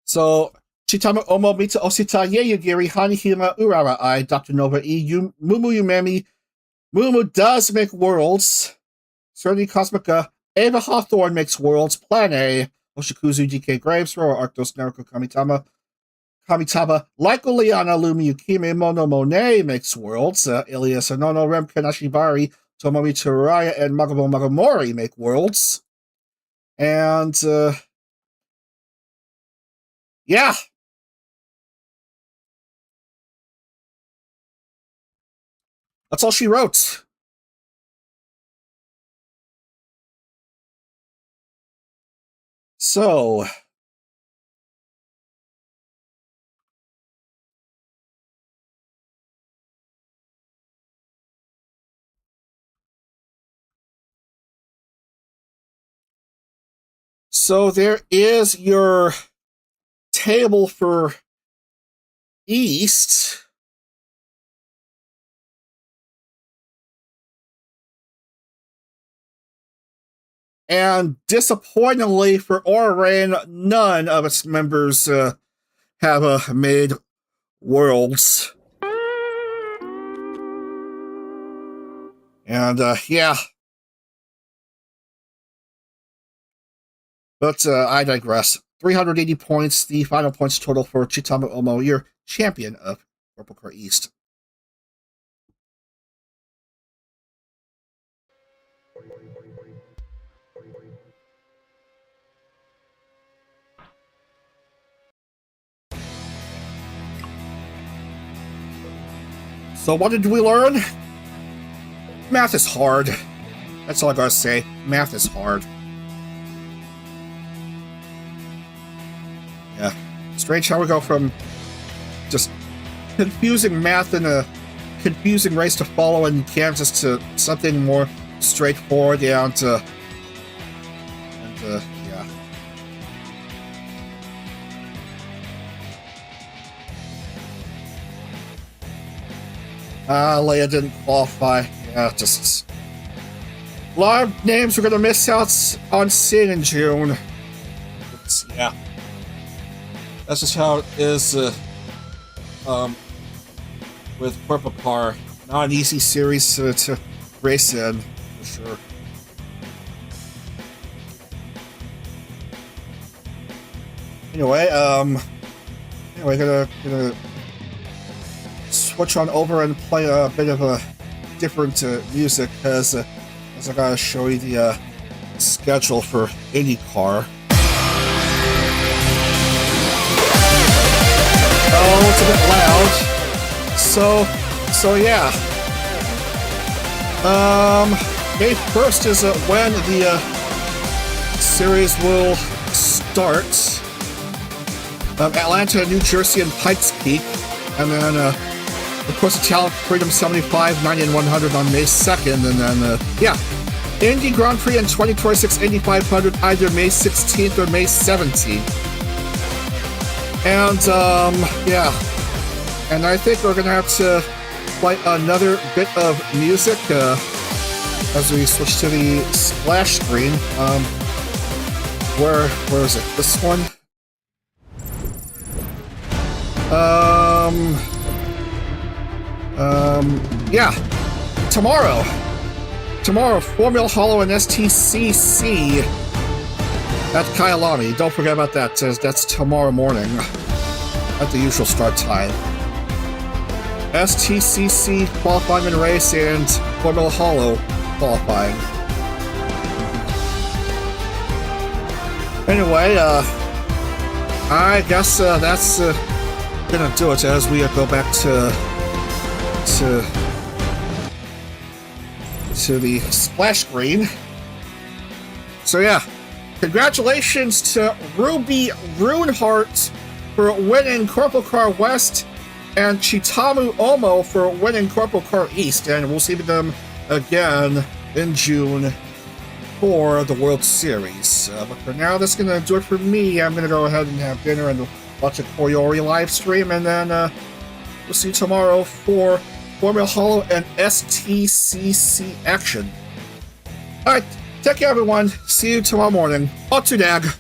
So, Chitamu Omo, Mita Osita, Yeyugiri, Hanihima, Urara I, Dr. Nova E, Mumu Yumemi. Mumu does make Worlds. Serenity Cosmica, Ava Hawthorne makes Worlds. Plan A, Oshikuzu, DK Graves, Roa Arctos, Naruko Kamitaba, Laiko Liana, Lumi Yukime, Mono Monet makes Worlds. Ilias Anono, Rem Kanashibari, Tomomi Teraya, and Magamo Magamori make Worlds. And, yeah. That's all she wrote. So, So there is your table for East. And disappointingly for Oregon, none of its members have made Worlds. And yeah. But I digress. 380 points, the final points total for Chitamu Omo, your champion of CorpoCar East. So what did we learn? Math is hard. That's all I gotta say. Math is hard. Yeah. Strange how we go from just confusing math in a confusing race to follow in Kansas to something more straightforward down to... yeah. Leia didn't qualify. Yeah, just... a lot of names we're gonna miss out on seeing in June. But, yeah. That's just how it is with CorpoCar. Not an easy series to race in, for sure. Anyway, gonna switch on over and play a bit of a different music, as I gotta show you the schedule for IndyCar. Oh, it's a bit loud. So yeah. May 1st is when the series will start. Atlanta, New Jersey, and Pikes Peak, and then of course the Talent Freedom 75, 90, and 100 on May 2nd, and then yeah, Indy Grand Prix and 2026 Indy 500 either May 16th or May 17th. And, yeah. And I think we're gonna have to play another bit of music, as we switch to the splash screen. Where is it? This one? Yeah. Tomorrow, Formula Holo and STCC at Kyalami. Don't forget about that. That's tomorrow morning at the usual start time. STCC qualifying race and Formula Holo qualifying. Anyway, I guess that's gonna do it as we go back to the splash screen. So yeah. Congratulations to Ruby Runehart for winning CorpoCar West and Chitamu Omo for winning CorpoCar East, and we'll see them again in June for the World Series. But for now, that's going to do it for me. I'm going to go ahead and have dinner and watch a Koyori live stream, and then we'll see you tomorrow for Formula Holo and STCC action. Alright. Take care, everyone. See you tomorrow morning. Otsudag.